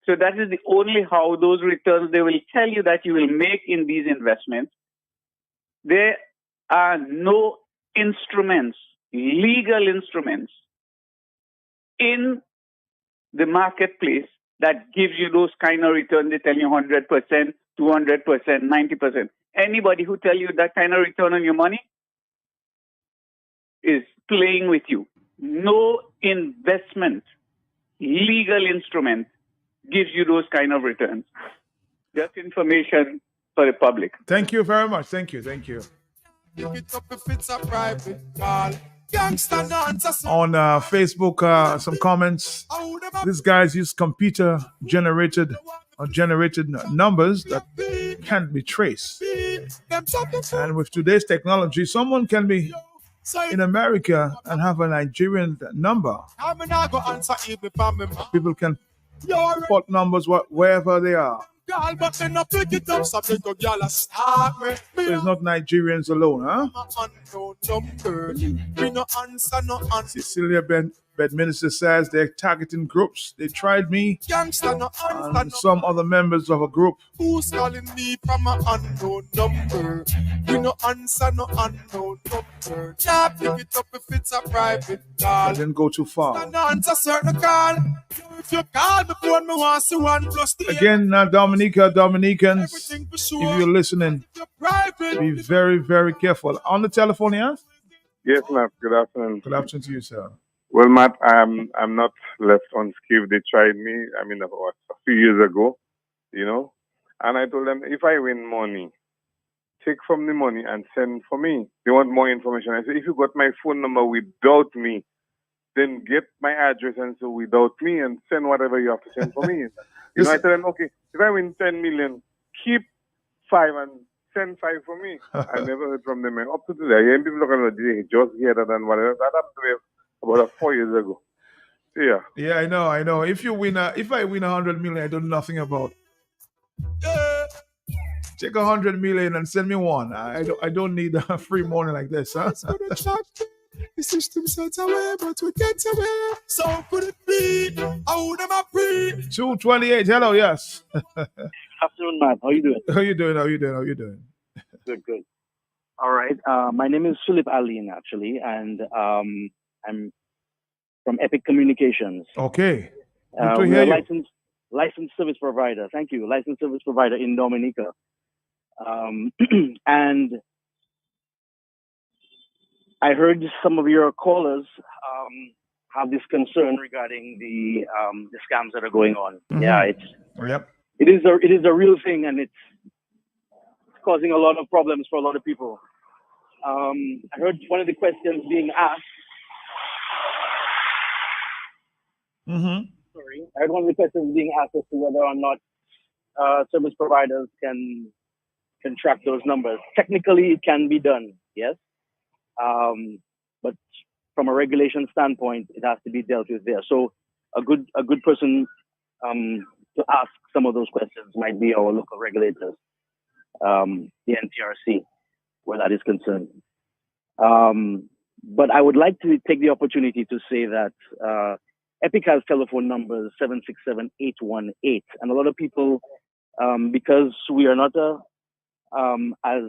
So that is the only how those returns they will tell you that you will make in these investments. There are no instruments, legal instruments, in the marketplace that gives you those kind of returns. They tell you 100%, 200%, 90%. Anybody who tell you that kind of return on your money is playing with you. No investment, legal instrument gives you those kind of returns. Just information for the public. Thank you very much. Thank you. Pick it up if it's a private call. On Facebook, some comments. These guys use computer generated numbers that can't be traced. And with today's technology, someone can be in America and have a Nigerian number. People can put numbers wherever they are. But then I pick it up, something to girl start me. So it's not Nigerians alone, huh? Cecilia Bedminster says they're targeting groups. They tried me and some other members of a group. Who's calling me from an unknown number? We no answer no unknown number. Yeah, pick it up if it's a private call. I didn't go too far. No answer certain call. If you call me phone, me want to 1 + 3. Again, Dominicans, if you're listening, be very, very careful. On the telephone, yeah? Yes, Matt. Good afternoon. Good afternoon to you, sir. Well, Matt, I'm not left unscathed. They tried me, a few years ago, and I told them, if I win money, take from the money and send for me. They want more information. I said, if you got my phone number without me, then get my address and so without me and send whatever you have to send for me. I tell them, okay, if I win 10 million, keep 5 and send 5 for me. I never heard from them. And up to today, I hear people looking at the just hear that and whatever. That happened to me about 4 years ago. Yeah. Yeah, I know. If I win 100 million, I do nothing about. Take 100 million and send me one. I don't need a free money like this, huh? The system sets away, but we get away. So could it be? How them a free? 228. Hello, yes. Afternoon, Matt. How you doing? How you doing? Good. All right. My name is Philip Aline, actually, and I'm from Epic Communications. Okay. Good to we're hear a you. licensed service provider. Thank you. Licensed service provider in Dominica. And I heard some of your callers have this concern regarding the scams that are going on. Mm-hmm. Yeah, it is a real thing, and it's causing a lot of problems for a lot of people. I heard one of the questions being asked. Mm-hmm. I heard one of the questions being asked as to whether or not service providers can track those numbers. Technically, it can be done, yes. But from a regulation standpoint, it has to be dealt with there. So a good person to ask some of those questions might be our local regulators, the NTRC, where that is concerned. But I would like to take the opportunity to say that Epic has telephone numbers 767-818, and a lot of people, because we are not as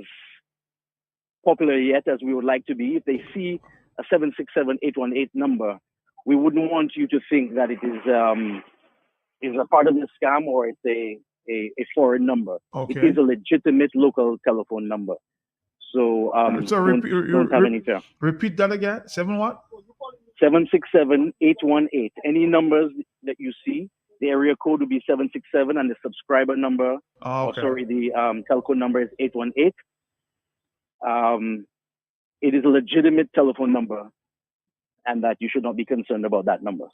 popular yet as we would like to be, if they see a 767-818 number, we wouldn't want you to think that it is a part of the scam or it's a foreign number. Okay. It is a legitimate local telephone number. So don't have any fear. Repeat that again. 7 what? 767-818. Any numbers that you see, the area code will be 767 and the subscriber number, the telco number is 818. It is a legitimate telephone number, and that you should not be concerned about that number.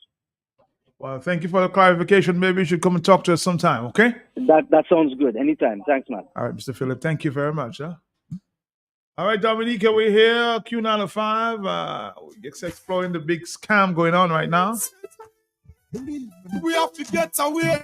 Well, thank you for the clarification. Maybe you should come and talk to us sometime, okay? That sounds good. Anytime. Thanks, man. All right, Mr. Phillip. Thank you very much. Huh? All right, Dominica, we're here. Q95. We're exploring the big scam going on right now. We have to get away.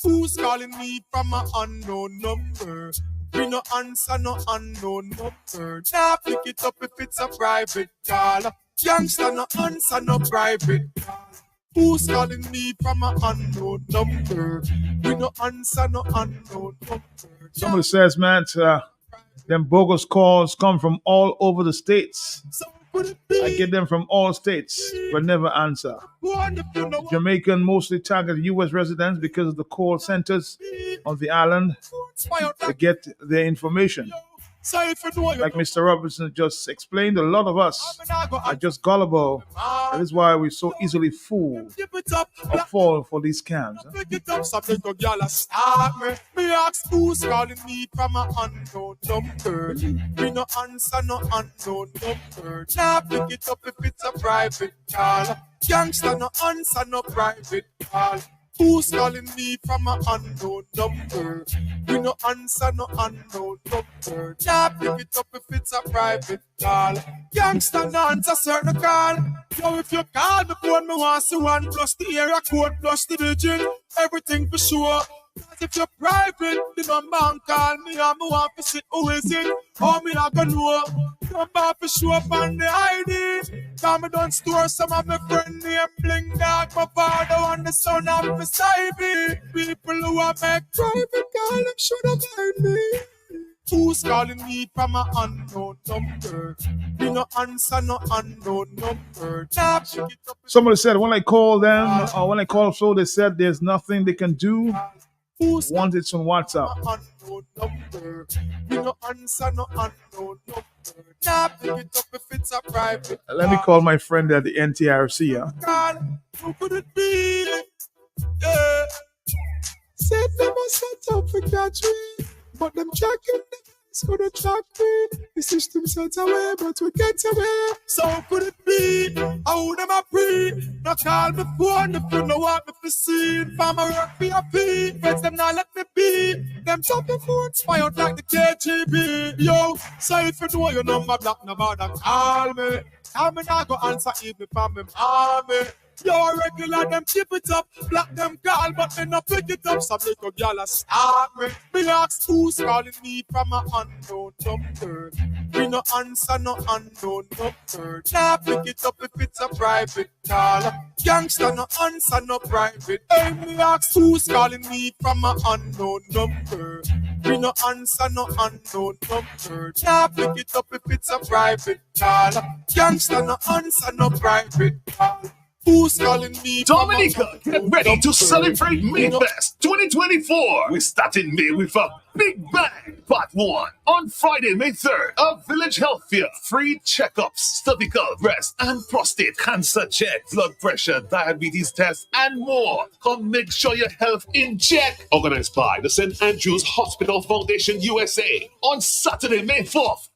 Who's calling me from an unknown number? We no answer no unknown number. Now pick it up if it's a private call. Youngster no answer no private call. Who's calling me from an unknown number? We no answer no unknown number. Somebody says, man, them bogus calls come from all over the states. I get them from all states, but never answer. Jamaican mostly target U.S. residents because of the call centers on the island to get their information. Like Mr. Robinson just explained, a lot of us are just gullible. That is why we're so easily fooled or fall for these scams. Me ask who's calling me from an unknown number. We no answer no unknown number. Now pick it up if it's a private call. Youngster no answer no private call. Who's calling me from an unknown number? We no answer no unknown number. Now pick it up if it's a private call. Youngster no answer certain call. Yo, if you call the phone, me want to 1 plus the area code plus the digit. Everything for sure. Cause if you're private, the number and call me and me want to see who is it. How me not gonna know? Number for show up on the ID. Cause me don't store some of my friend name Bling Dog. My father on the son of beside me. People who are make private call them should have heard me. Who's calling me from an unknown number? We no answer no unknown number. Somebody said when I call them or when I call so they said there's nothing they can do. Once it's on WhatsApp. Unknown number. We no answer no unknown number. Now pick it up if it's a private. Let me call my friend at the NTRC. Who could it be? Yeah. Said them a set up for catch me, but them checking So the track beat, the system sets away, but we get away. So could it be? How them a pre? No call me phone if you know what me for see. Farmer work for your fee, friends them not let me be. Them top the phones fire out like the KGB. Yo, so if you know your number block, no bother call me. Call me now go answer even from them army. Yo, regular them keep it up, black them call, but they not pick it up. Some little girl a start me. Me ask who's calling me from a unknown number. We no answer no unknown number. Nah, pick it up if it's a private call. Gangster no answer no private. Hey, me ask who's calling me from a unknown number. We no answer no unknown number. Nah, pick it up if it's a private call. Gangster no answer no private call. Who's calling me? Dominica, get ready to celebrate Mayfest 2024. We're starting May with a big bang. Part 1. On Friday, May 3rd, a Village Health Fair. Free checkups, cervical, breast, and prostate cancer check, blood pressure, diabetes test, and more. Come make sure your health in check. Organized by the St. Andrew's Hospital Foundation USA. On Saturday, May 4th.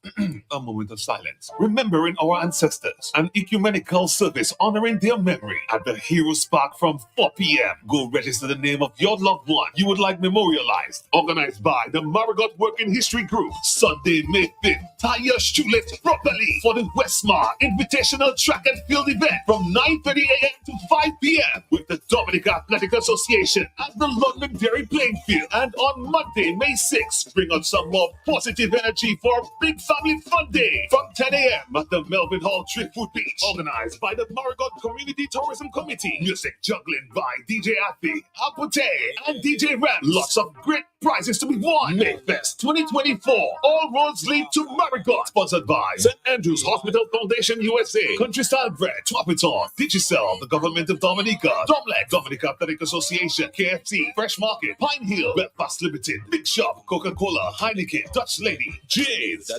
A moment of silence. Remembering our ancestors. An ecumenical service honoring their memory at the Heroes Park from 4 p.m. Go register the name of your loved one you would like memorialized. Organized by the Marigot Working History Group. Sunday, May 5th. Tie your shoelace properly for the Westmar Invitational Track and Field event from 9:30 a.m. to 5 p.m. with the Dominica Athletic Association at the Londonderry Playing Field. And on Monday, May 6th, bring out some more positive energy for a big family fun day from 10 a.m. at the Melvin Hall Driftwood Beach. Organized by the Marigot Community Tourism Committee. Music juggling by DJ Afi, Apute, and DJ Ram. Lots of great prizes to be won. Mayfest 2024. All roads lead to Marigot. Sponsored by St. Andrew's Hospital Foundation USA. Country Style Bread, Twapiton, Digicel, the Government of Dominica, Domlec, Dominica Athletic Association, KFC, Fresh Market, Pine Hill, Belfast Limited, Big Shop, Coca-Cola, Heineken, Dutch Lady, Jays.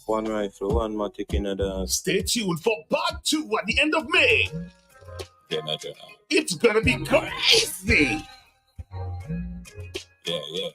One rifle, one matic in the. Stay tuned for part 2 at the end of May. It's gonna be crazy. Yeah.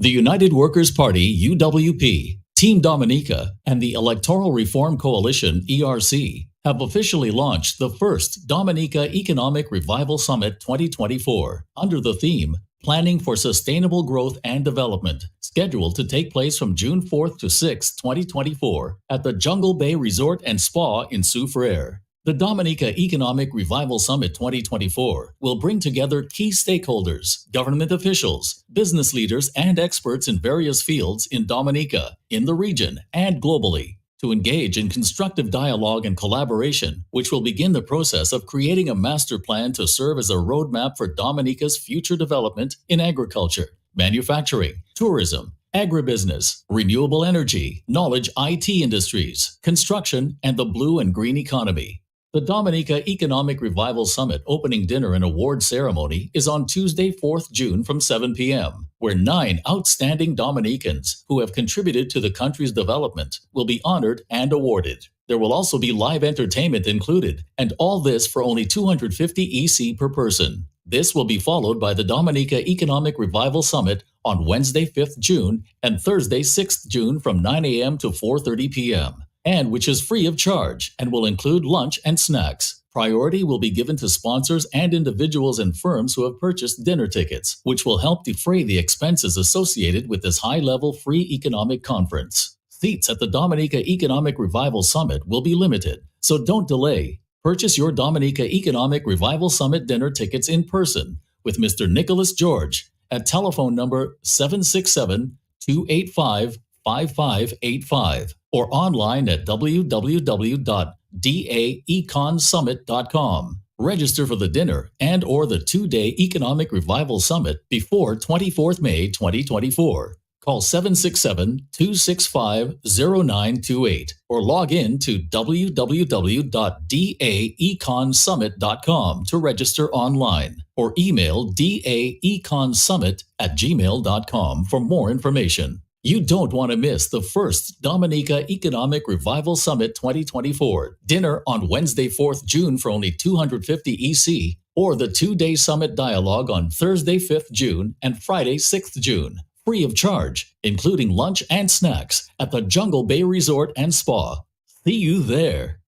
The United Workers' Party, UWP, Team Dominica, and the Electoral Reform Coalition, ERC, have officially launched the first Dominica Economic Revival Summit 2024 under the theme Planning for Sustainable Growth and Development, scheduled to take place from June 4th to 6th, 2024 at the Jungle Bay Resort and Spa in Sioux Frere. The Dominica Economic Revival Summit 2024 will bring together key stakeholders, government officials, business leaders, and experts in various fields in Dominica, in the region, and globally to engage in constructive dialogue and collaboration, which will begin the process of creating a master plan to serve as a roadmap for Dominica's future development in agriculture, manufacturing, tourism, agribusiness, renewable energy, knowledge IT industries, construction, and the blue and green economy. The Dominica Economic Revival Summit opening dinner and award ceremony is on Tuesday, 4th June from 7 p.m., where 9 outstanding Dominicans who have contributed to the country's development will be honored and awarded. There will also be live entertainment included, and all this for only $250 EC per person. This will be followed by the Dominica Economic Revival Summit on Wednesday, 5th June and Thursday, 6th June from 9 a.m. to 4:30 p.m., and which is free of charge and will include lunch and snacks. Priority will be given to sponsors and individuals and firms who have purchased dinner tickets, which will help defray the expenses associated with this high-level free economic conference. Seats at the Dominica Economic Revival Summit will be limited, so don't delay. Purchase your Dominica Economic Revival Summit dinner tickets in person with Mr. Nicholas George at telephone number 767-285-5585 or online at www.daeconsummit.com. Register for the dinner and or the 2-day Economic Revival Summit before 24th May 2024. Call 767-265-0928 or log in to www.daeconsummit.com to register online or email daeconsummit@gmail.com for more information. You don't want to miss the first Dominica Economic Revival Summit 2024 dinner on Wednesday, 4th June for only $250 EC or the 2-day summit dialogue on Thursday, 5th June and Friday, 6th June, free of charge, including lunch and snacks at the Jungle Bay Resort and Spa. See you there.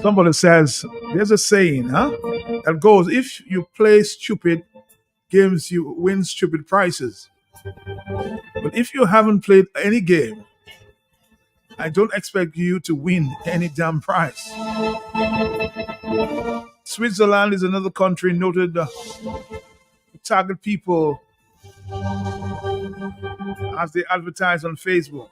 Somebody says, there's a saying, that goes, if you play stupid games, you win stupid prizes. But if you haven't played any game, I don't expect you to win any damn prize. Switzerland is another country noted to target people as they advertise on Facebook.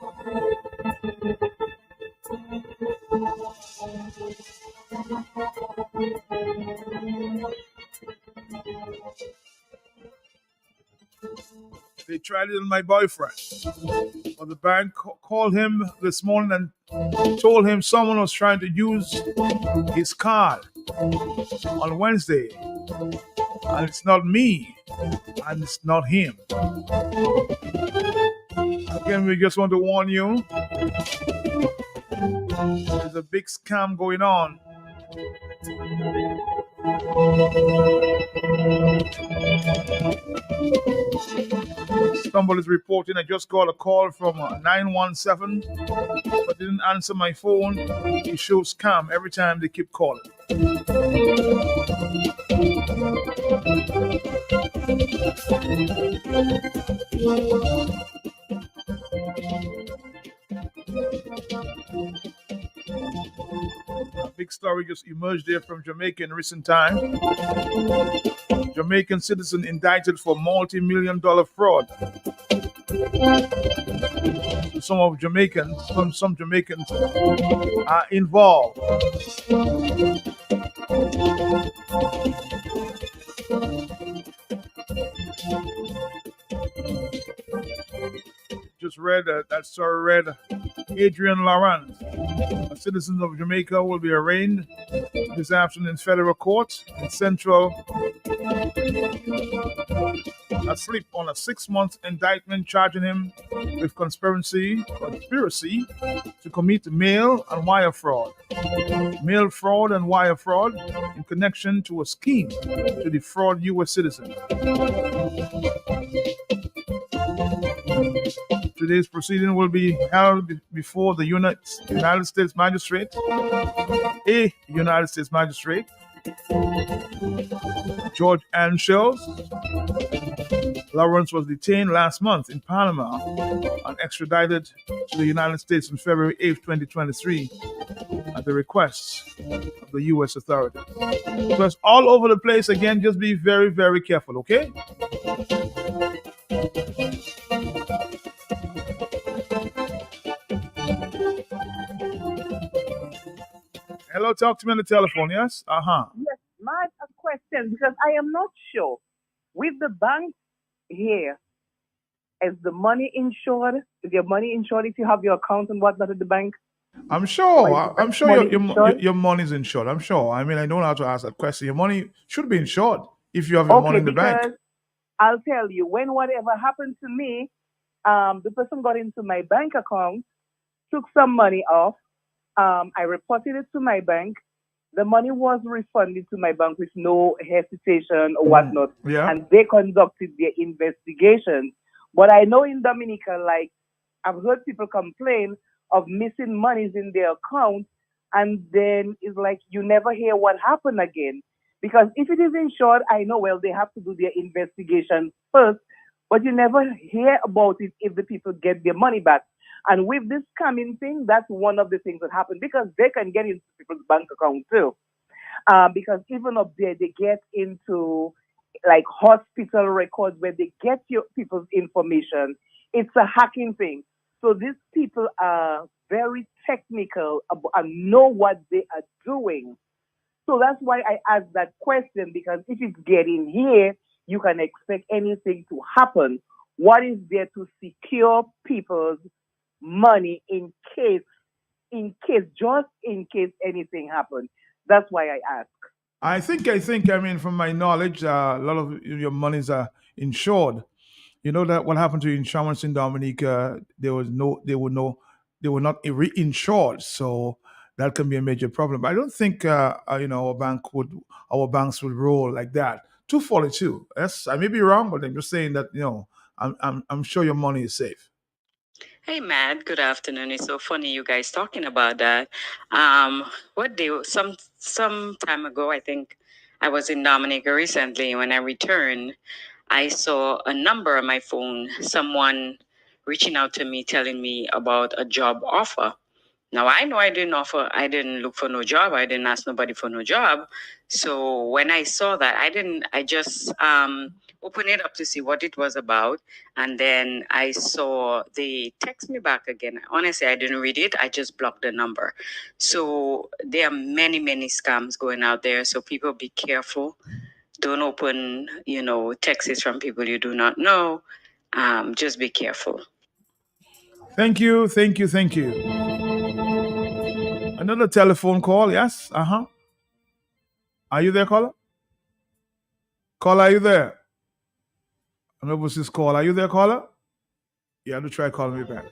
They tried it on my boyfriend. But the bank called him this morning and told him someone was trying to use his card on Wednesday. And it's not me. And it's not him. Again, we just want to warn you. There's a big scam going on. Somebody is reporting I just got a call from 917 but didn't answer my phone. It shows scam every time they keep calling. A big story just emerged there from Jamaica in recent time. Jamaican citizen indicted for multi-million-dollar fraud. Some Jamaicans are involved. Just read that story read Adrian Lawrence, a citizen of Jamaica, will be arraigned this afternoon in federal court in Central asleep on a 6-month indictment charging him with conspiracy to commit mail and wire fraud. Mail fraud and wire fraud in connection to a scheme to defraud U.S. citizens. Today's proceeding will be held before the United States Magistrate, George Anshells. Lawrence was detained last month in Panama and extradited to the United States on February 8, 2023 at the request of the U.S. authorities. So it's all over the place. Again, just be very, very careful, okay? Hello, talk to me on the telephone, yes? Yes, my question, because I am not sure. With the bank here, is the money insured? Is your money insured if you have your account and whatnot at the bank? I'm sure your money's insured. I'm sure. I mean, I don't know how to ask that question. Your money should be insured if you have your money in the bank. I'll tell you, when whatever happened to me, the person got into my bank account, took some money off. I reported it to my bank. The money was refunded to my bank with no hesitation or whatnot. Yeah. And they conducted their investigations. But I know in Dominica, like, I've heard people complain of missing monies in their account, and then it's like you never hear what happened again. Because if it is insured, I know, well, they have to do their investigation first, but you never hear about it if the people get their money back. And with this scamming thing, that's one of the things that happen, because they can get into people's bank account too. Because even up there, they get into like hospital records where they get your people's information. It's a hacking thing. So these people are very technical and know what they are doing. So that's why I asked that question, because if it's getting here, you can expect anything to happen. What is there to secure people's money in case anything happens? That's why I ask. I think, I mean, from my knowledge, a lot of your monies are insured. You know that what happened to insurance in Dominica? They were not reinsured, so that can be a major problem. But I don't think our banks would roll like that. 242. Yes, I may be wrong, but I'm just saying that I'm sure your money is safe. Hey Matt, good afternoon. It's so funny you guys talking about that. What day? Some time ago, I think I was in Dominica recently. When I returned, I saw a number on my phone. Someone reaching out to me, telling me about a job offer. Now I know I didn't look for no job. I didn't ask nobody for no job. So when I saw that, I just opened it up to see what it was about. And then I saw they text me back again. Honestly, I didn't read it. I just blocked the number. So there are many, many scams going out there. So people be careful. Don't open, texts from people you do not know. Just be careful. Thank you. Another telephone call, yes? Are you there, caller? Caller, are you there? Novosis call. Are you there, caller? You have to try calling me back.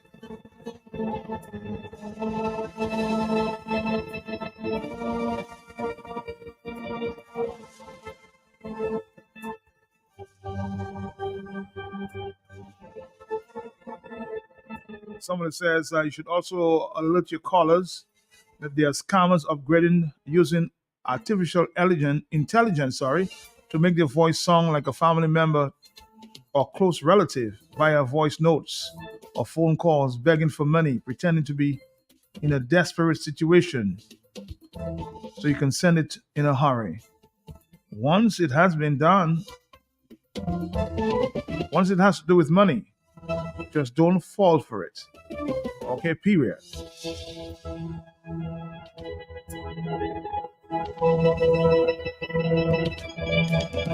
Someone says you should also alert your callers that there are scammers upgrading using artificial intelligence, to make their voice sound like a family member or close relative via voice notes or phone calls begging for money, pretending to be in a desperate situation so you can send it in a hurry. Once it has to do with money, just don't fall for it. Okay, period.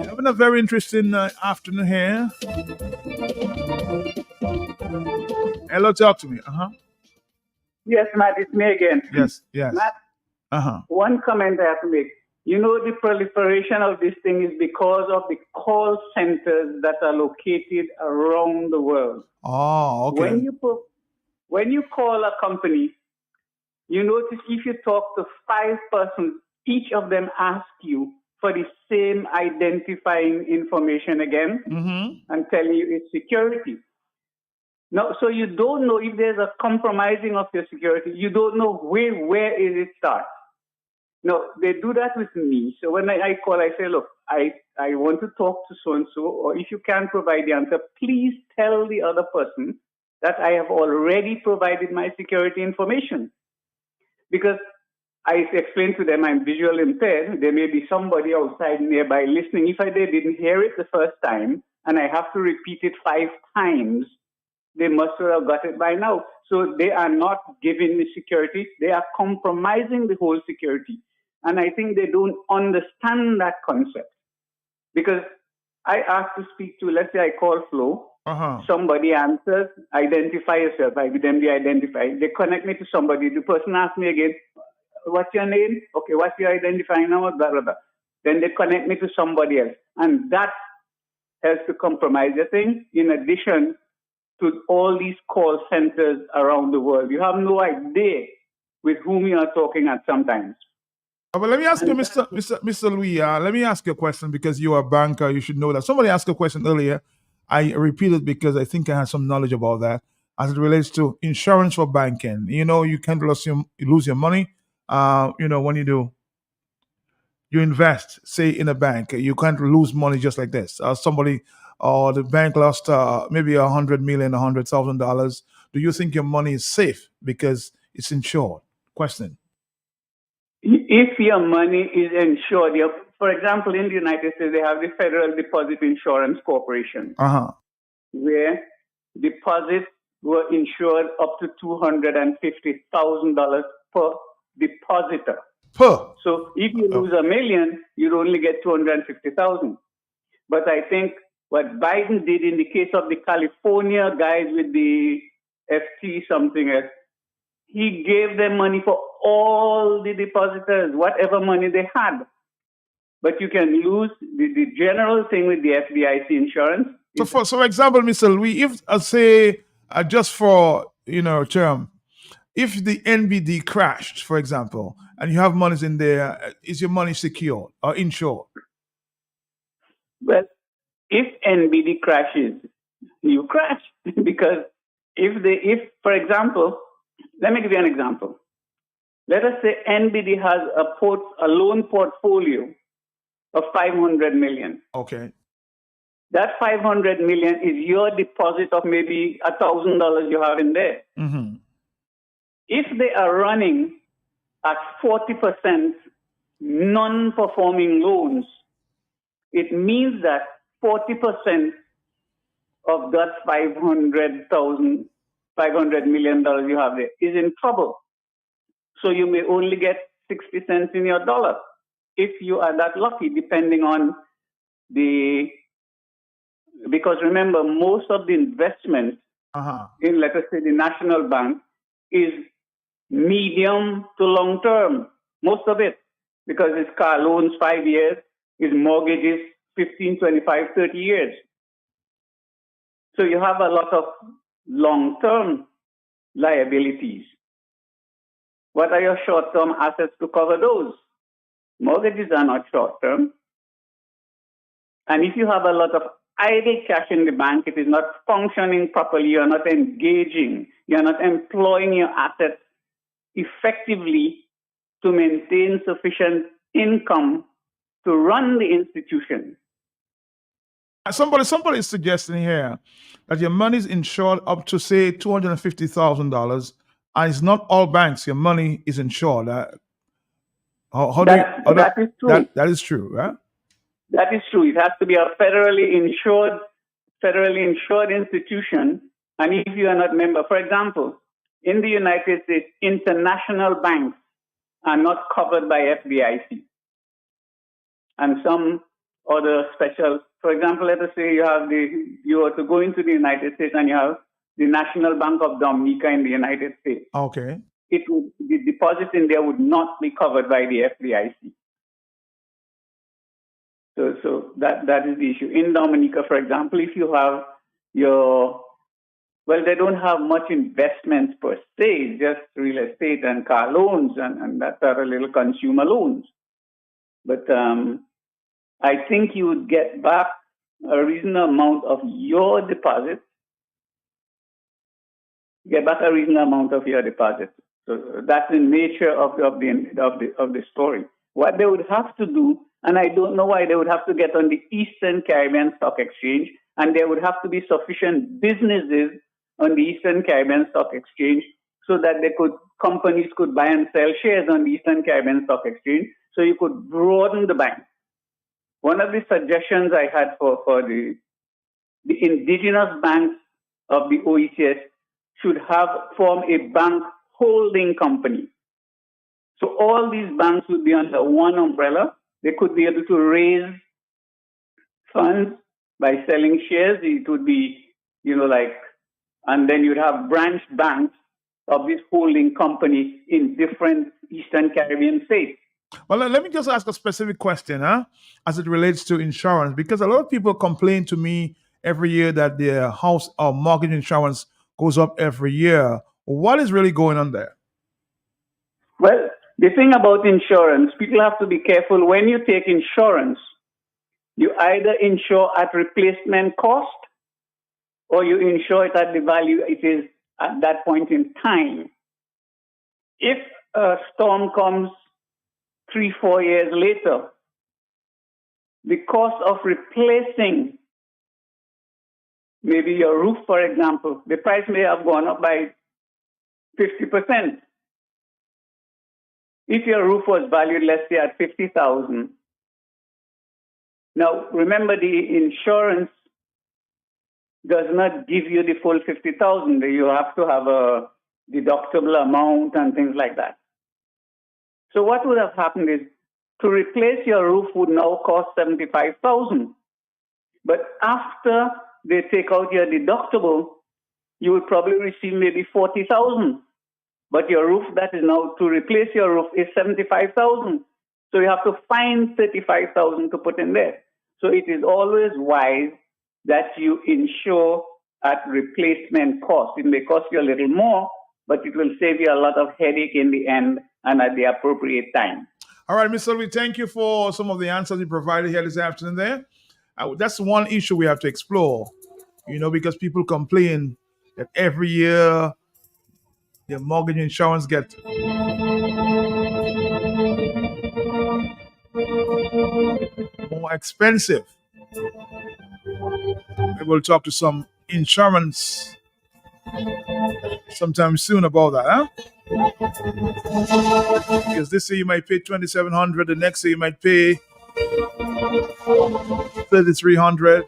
Having a very interesting afternoon here. Hello, talk to me. Yes, Matt, it's me again. Yes. Matt, one comment I have to make. The proliferation of this thing is because of the call centers that are located around the world. Oh, okay. When you call a company, you notice if you talk to 5 persons, each of them ask you for the same identifying information again and telling you it's security. Now, so you don't know if there's a compromising of your security. You don't know where it starts. No, they do that with me. So when I call, I say, look, I want to talk to so-and-so, or if you can't provide the answer, please tell the other person that I have already provided my security information. Because I explained to them I'm visually impaired. There may be somebody outside nearby listening. If they didn't hear it the first time and I have to repeat it 5 times, they must have got it by now. So they are not giving me security. They are compromising the whole security. And I think they don't understand that concept. Because I ask to speak to, let's say I call Flo. Somebody answers, identify yourself. I give them the identify. They connect me to somebody. The person asks me again, what's your name? Okay, what's your identifying number? Blah, blah, blah. Then they connect me to somebody else. And that helps to compromise the thing. In addition to all these call centers around the world, you have no idea with whom you are talking at sometimes. But let me ask you, Mr. Louis, let me ask you a question because you are a banker. You should know that. Somebody asked a question earlier. I repeat it because I think I have some knowledge about that as it relates to insurance for banking. You can't lose your money. When you invest, say in a bank, you can't lose money just like this. The bank lost maybe $100 million, $100,000. Do you think your money is safe because it's insured? Question. If your money is insured, for example, in the United States, they have the Federal Deposit Insurance Corporation, where deposits were insured up to $250,000 per depositor. So if you lose $1 million, you'd only get $250,000. But I think what Biden did in the case of the California guys with the FT something else, he gave them money for all the depositors, whatever money they had. But you can lose the general thing with the FDIC insurance So, for example, Mr. Louis, if say just for term, if the NBD crashed, for example, and you have monies in there, is your money secured or insured? Well, if NBD crashes, you crash because if for example, let me give you an example. Let us say NBD has a loan portfolio of 500 million. Okay. That 500 million is your deposit of maybe $1,000 you have in there. Mm-hmm. If they are running at 40% non-performing loans, it means that 40% of that $500 million you have there is in trouble. So you may only get 60 cents in your dollar if you are that lucky, depending on because remember, most of the investment in, let us say, the National Bank is medium to long term, most of it, because it's car loans 5 years, it's mortgages 15, 25, 30 years. So you have a lot of long-term liabilities. What are your short-term assets to cover those? Mortgages are not short-term. And if you have a lot of idle cash in the bank, it is not functioning properly, you're not engaging, you're not employing your assets effectively to maintain sufficient income to run the institution. Somebody is suggesting here that your money is insured up to, say, $250,000, and it's not all banks. Your money is insured. That is true. That is true, right? That is true. It has to be a federally insured institution. And if you are not a member, for example, in the United States, international banks are not covered by FDIC. And some other special, for example, let us say you are to go into the United States and you have the National Bank of Dominica in the United States. Okay. The deposit in there would not be covered by the FDIC. So that is the issue. In Dominica, for example, if you have they don't have much investments per se, just real estate and car loans and that are a little consumer loans. But I think you would get back a reasonable amount of your deposit. So that's the nature of the story. What they would have to do, and I don't know why they would have to get on the Eastern Caribbean Stock Exchange, and there would have to be sufficient businesses on the Eastern Caribbean Stock Exchange so that companies could buy and sell shares on the Eastern Caribbean Stock Exchange, so you could broaden the bank. One of the suggestions I had for the indigenous banks of the OECS should form a bank holding company. So all these banks would be under one umbrella. They could be able to raise funds by selling shares. It would be, and then you'd have branch banks of this holding company in different Eastern Caribbean states. Well, let me just ask a specific question, as it relates to insurance, because a lot of people complain to me every year that their house or mortgage insurance goes up every year. What is really going on there? Well, the thing about insurance, people have to be careful. When you take insurance, you either insure at replacement cost or you insure it at the value it is at that point in time. If a storm comes 3-4 years later, the cost of replacing maybe your roof, for example, the price may have gone up by 50%. If your roof was valued, let's say, at $50,000, now remember the insurance does not give you the full $50,000. You have to have a deductible amount and things like that. So what would have happened is to replace your roof would now cost $75,000. But after they take out your deductible, you would probably receive maybe $40,000. But your roof that is now to replace your roof is $75,000. So you have to find $35,000 to put in there. So it is always wise that you insure at replacement cost. It may cost you a little more, but it will save you a lot of headache in the end and at the appropriate time. All right, Mr. Louis, thank you for some of the answers you provided here this afternoon there. That's one issue we have to explore, because people complain that every year their mortgage insurance get more expensive. We will talk to some insurance sometime soon about that, huh? Because this year you might pay $2,700, the next year you might pay $3,300.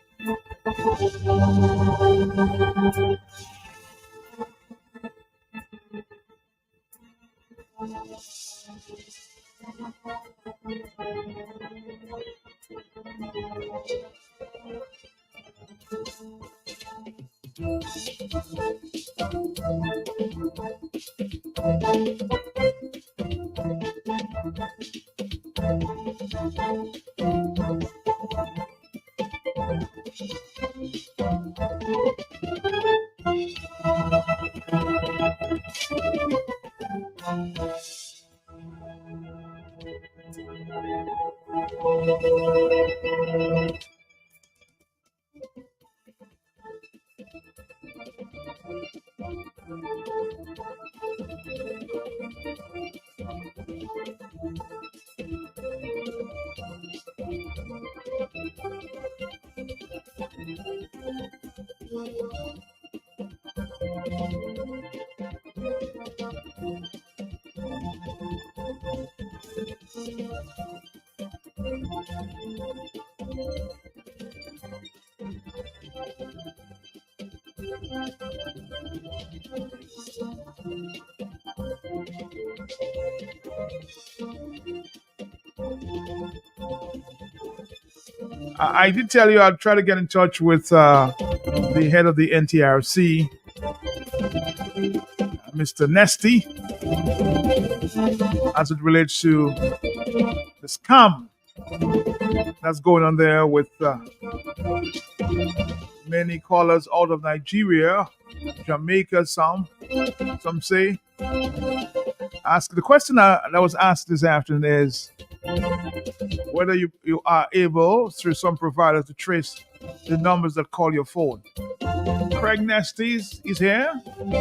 I did tell you I'd try to get in touch with the head of the NTRC, Mr. Nesty, as it relates to the scam that's going on there with many callers out of Nigeria, Jamaica, some say. The question that was asked this afternoon is whether you are able, through some providers, to trace the numbers that call your phone. Craig Nesty is here.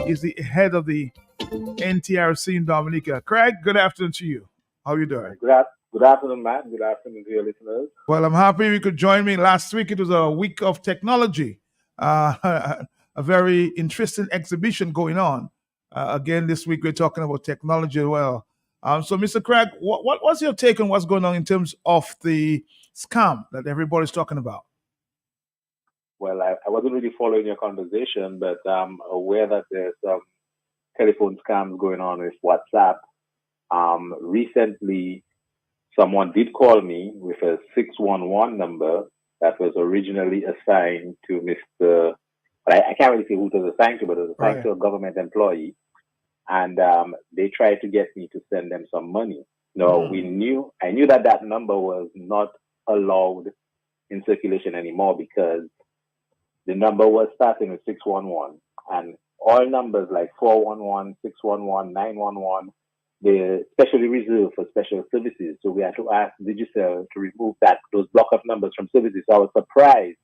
He's the head of the NTRC in Dominica. Craig, good afternoon to you. How are you doing? Good afternoon, Matt. Good afternoon to your listeners. Well, I'm happy you could join me. Last week it was a week of technology, a very interesting exhibition going on. Again, this week we're talking about technology as well. So, Mr. Craig, what's your take on what's going on in terms of the scam that everybody's talking about? Well, I wasn't really following your conversation, but I'm aware that there's some telephone scams going on with WhatsApp. Recently, someone did call me with a 611 number that was originally assigned to Mr. I can't really say who it was assigned to, but it was assigned to a government employee. And they tried to get me to send them some money. No, I knew that number was not allowed in circulation anymore because the number was starting with 611. And all numbers like 411, 611, 911, they're specially reserved for special services. So we had to ask Digicel to remove those block of numbers from services. So I was surprised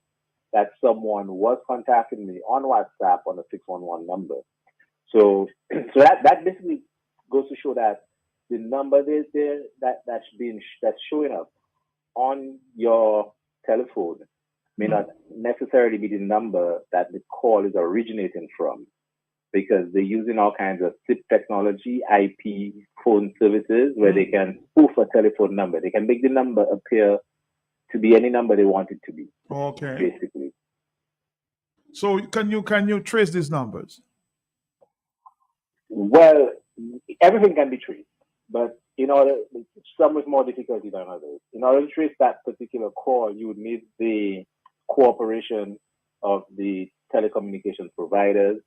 that someone was contacting me on WhatsApp on a 611 number. So that basically goes to show that the number that's showing up on your telephone may not necessarily be the number that the call is originating from, because they're using all kinds of SIP technology, IP phone services, where they can spoof a telephone number. They can make the number appear to be any number they want it to be. Okay. Basically. So can you trace these numbers? Well, everything can be traced, but some with more difficulty than others. In order to trace that particular call, you would need the cooperation of the telecommunications providers.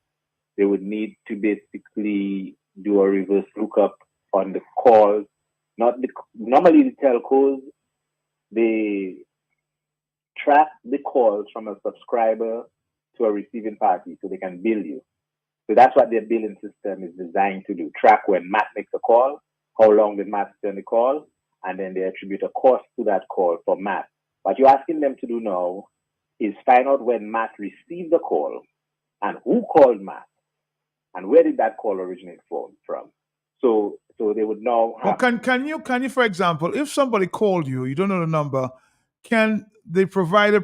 They would need to basically do a reverse lookup on the calls. Normally the telcos, they track the calls from a subscriber to a receiving party so they can bill you. So that's what their billing system is designed to do. Track when Matt makes a call, how long did Matt stay on the call, and then they attribute a cost to that call for Matt. What you're asking them to do now is find out when Matt received the call and who called Matt and where did that call originate from. So they would know. Well, can you, for example, if somebody called you, you don't know the number, can the provider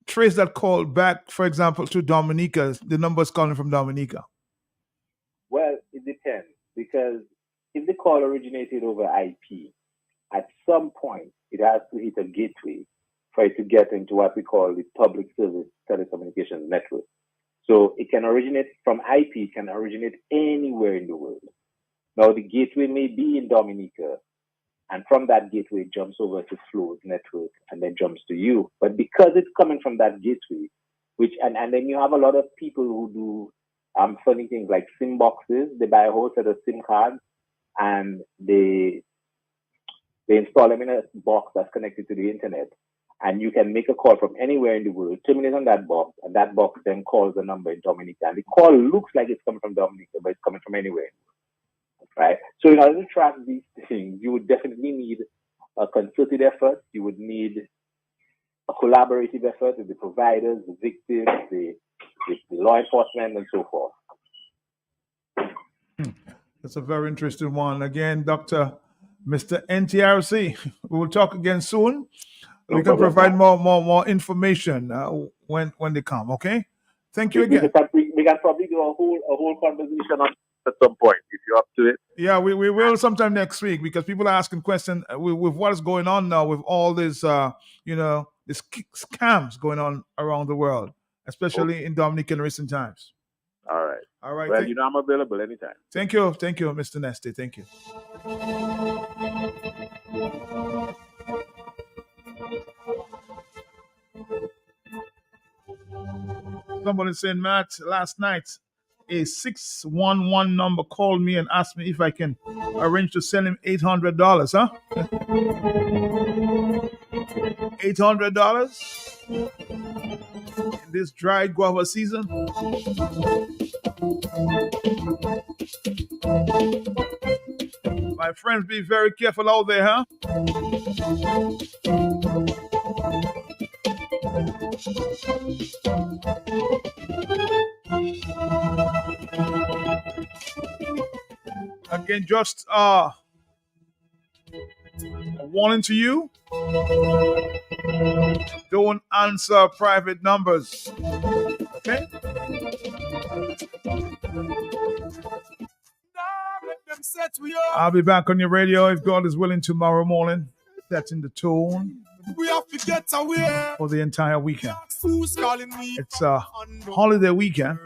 trace that call back, for example, to Dominica? The number is calling from Dominica. Well, it depends, because if the call originated over IP, at some point it has to hit a gateway for it to get into what we call the public service telecommunications network. So it can originate from IP, it can originate anywhere in the world. Now the gateway may be in Dominica, and from that gateway it jumps over to Flow's network and then jumps to you. But because it's coming from that gateway, and then you have a lot of people who do funny things like SIM boxes. They buy a whole set of SIM cards and they install them in a box that's connected to the internet. And you can make a call from anywhere in the world, terminate on that box, and that box then calls the number in Dominica. And the call looks like it's coming from Dominica, but it's coming from anywhere. Right? So in order to track these things, you would definitely need a concerted effort. You would need a collaborative effort with the providers, the victims, the law enforcement, and so forth. That's a very interesting one. Again, Mr. NTRC, we will talk again soon. We can provide more information when they come. Okay. Thank you again. We can probably do a whole conversation on at some point if you're up to it. Yeah, we will sometime next week, because people are asking questions with what is going on now with all this these scams going on around the world, especially in Dominica in recent times. All right. Well, I'm available anytime. Thank you, Mr. Nesty. Thank you. Somebody said, Matt, last night a 611 number called me and asked me if I can arrange to send him $800, huh? $800 in this dry guava season. My friends, be very careful out there, huh? Again, just a warning to you: don't answer private numbers. Okay? I'll be back on your radio if God is willing tomorrow morning, setting the tone We have to get away for the entire weekend. Who's calling me? It's a holiday weekend.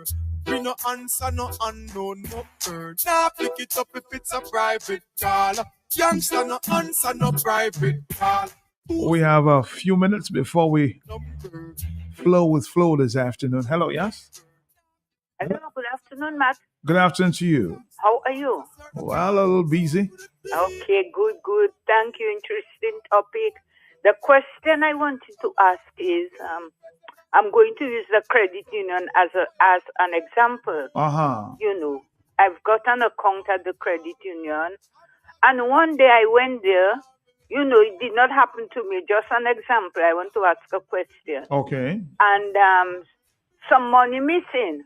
We no answer, no unknown, no bird. Nah, pick it up if it's a private call. Youngster, no answer, no private call. We have a few minutes before we flow with Flo this afternoon. Hello, yes? Hello, good afternoon, Matt. Good afternoon to you. How are you? Well, a little busy. Okay, good. Thank you. Interesting topic. The question I wanted to ask is, I'm going to use the credit union as an example. You know, I've got an account at the credit union, and one day I went there. You know, it did not happen to me. Just an example. I want to ask a question. Okay. And some money missing.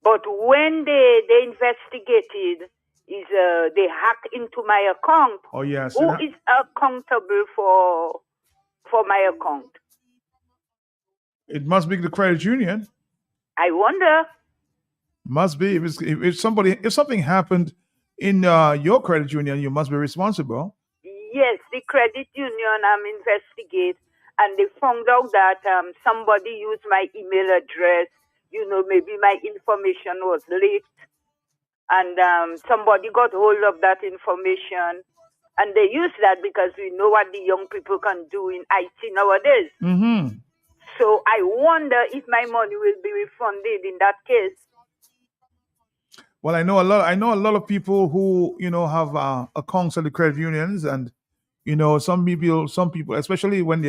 But when they investigated, they hacked into my account. Oh, yes. Who is accountable for my account? It must be the credit union. I wonder. Must be. If something happened in your credit union, you must be responsible. Yes, the credit union investigate, and they found out that somebody used my email address. You know, maybe my information was leaked, and somebody got hold of that information, and they use that because we know what the young people can do in IT nowadays. Mm-hmm. So I wonder if my money will be refunded in that case. Well, I know a lot of people who have accounts at the credit unions, and some people, especially when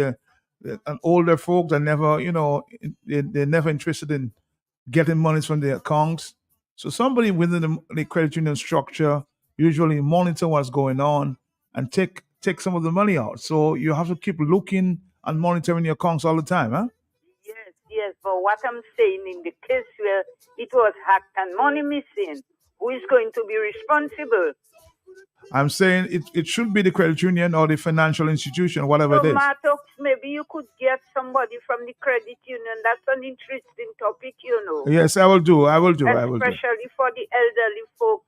and older folks are never, they're never interested in getting monies from their accounts. So somebody within the credit union structure usually monitor what's going on and take some of the money out. So you have to keep looking and monitoring your accounts all the time, huh? Yes. But what I'm saying, in the case where it was hacked and money missing, who is going to be responsible? I'm saying it should be the credit union or the financial institution, whatever it is. Martox, maybe you could get somebody from the credit union. That's an interesting topic, Yes, I will do. Especially for the elderly folks,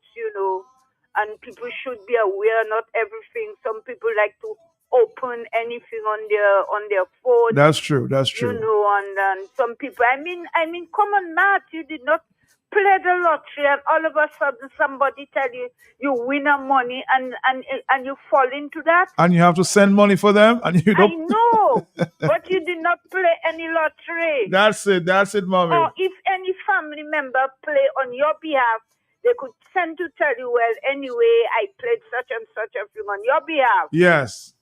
and people should be aware, not everything. Some people like to open anything on their phone. That's true. And some people, I mean, come on, Matt, you did not play the lottery, and all of a sudden somebody tell you win a money, and you fall into that. And you have to send money for them, and you don't. I know, but you did not play any lottery. That's it, mommy. Or if any family member play on your behalf, they could send to tell you, well, anyway, I played such and such a thing on your behalf. Yes.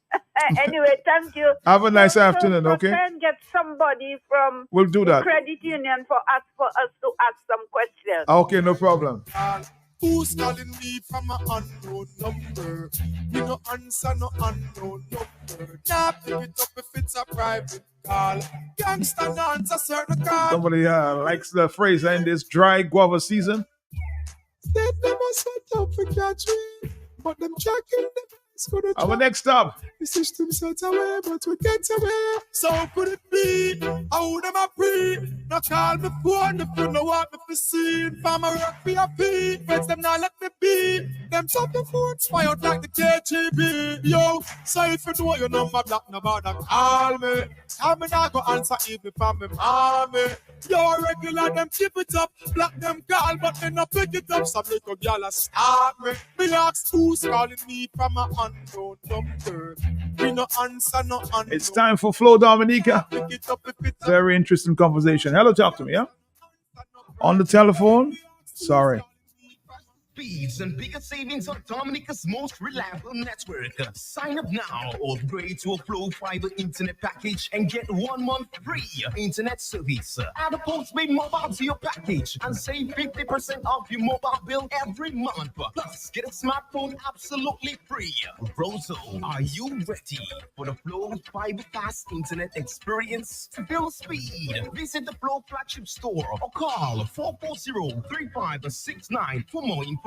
Anyway, thank you. Have a nice afternoon, okay? Try and get somebody from we'll do that. The credit union for us to ask some questions. Okay, no problem. Who's calling me from an unknown number? We no answer no unknown number. Nah, pick it up if it's a private call. Gangster no answer certain call. Somebody likes the phrase in this dry guava season. They never set up for catch me, but them checking them. Our next stop. The system sets away, but we get away. So could it be? How them a pre? No call me phone if you know what me for see. Farmer work PFP, friends them not let me be. Them top the phones fire out like the KGB. Yo, so if you know your number block, no bother call me. Call me now go answer even from me mommy. Yo, regular them keep it up, block them call, but they no pick it up. Some little gyal a start me. Me ask who's calling me from a unknown number. We no answer no unknown. It's time for Flo Dominica. Very interesting conversation. Hello, talk to me, yeah? On the telephone? Sorry. Speeds and bigger savings on Dominica's most reliable network. Sign up now or upgrade to a Flow Fiber internet package and get 1 month free internet service. Add a postpaid mobile to your package and save 50% off your mobile bill every month. Plus, get a smartphone absolutely free. Rosso, are you ready for the Flow Fiber fast internet experience? To build speed, visit the Flow flagship store or call 440-3569 for more information.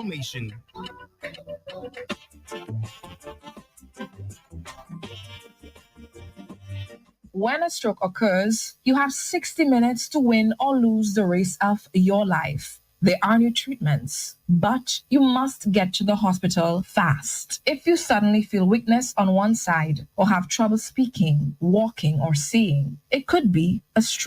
When a stroke occurs, you have 60 minutes to win or lose the race of your life. There are new treatments, but you must get to the hospital fast. If you suddenly feel weakness on one side or have trouble speaking, walking, or seeing, it could be a stroke.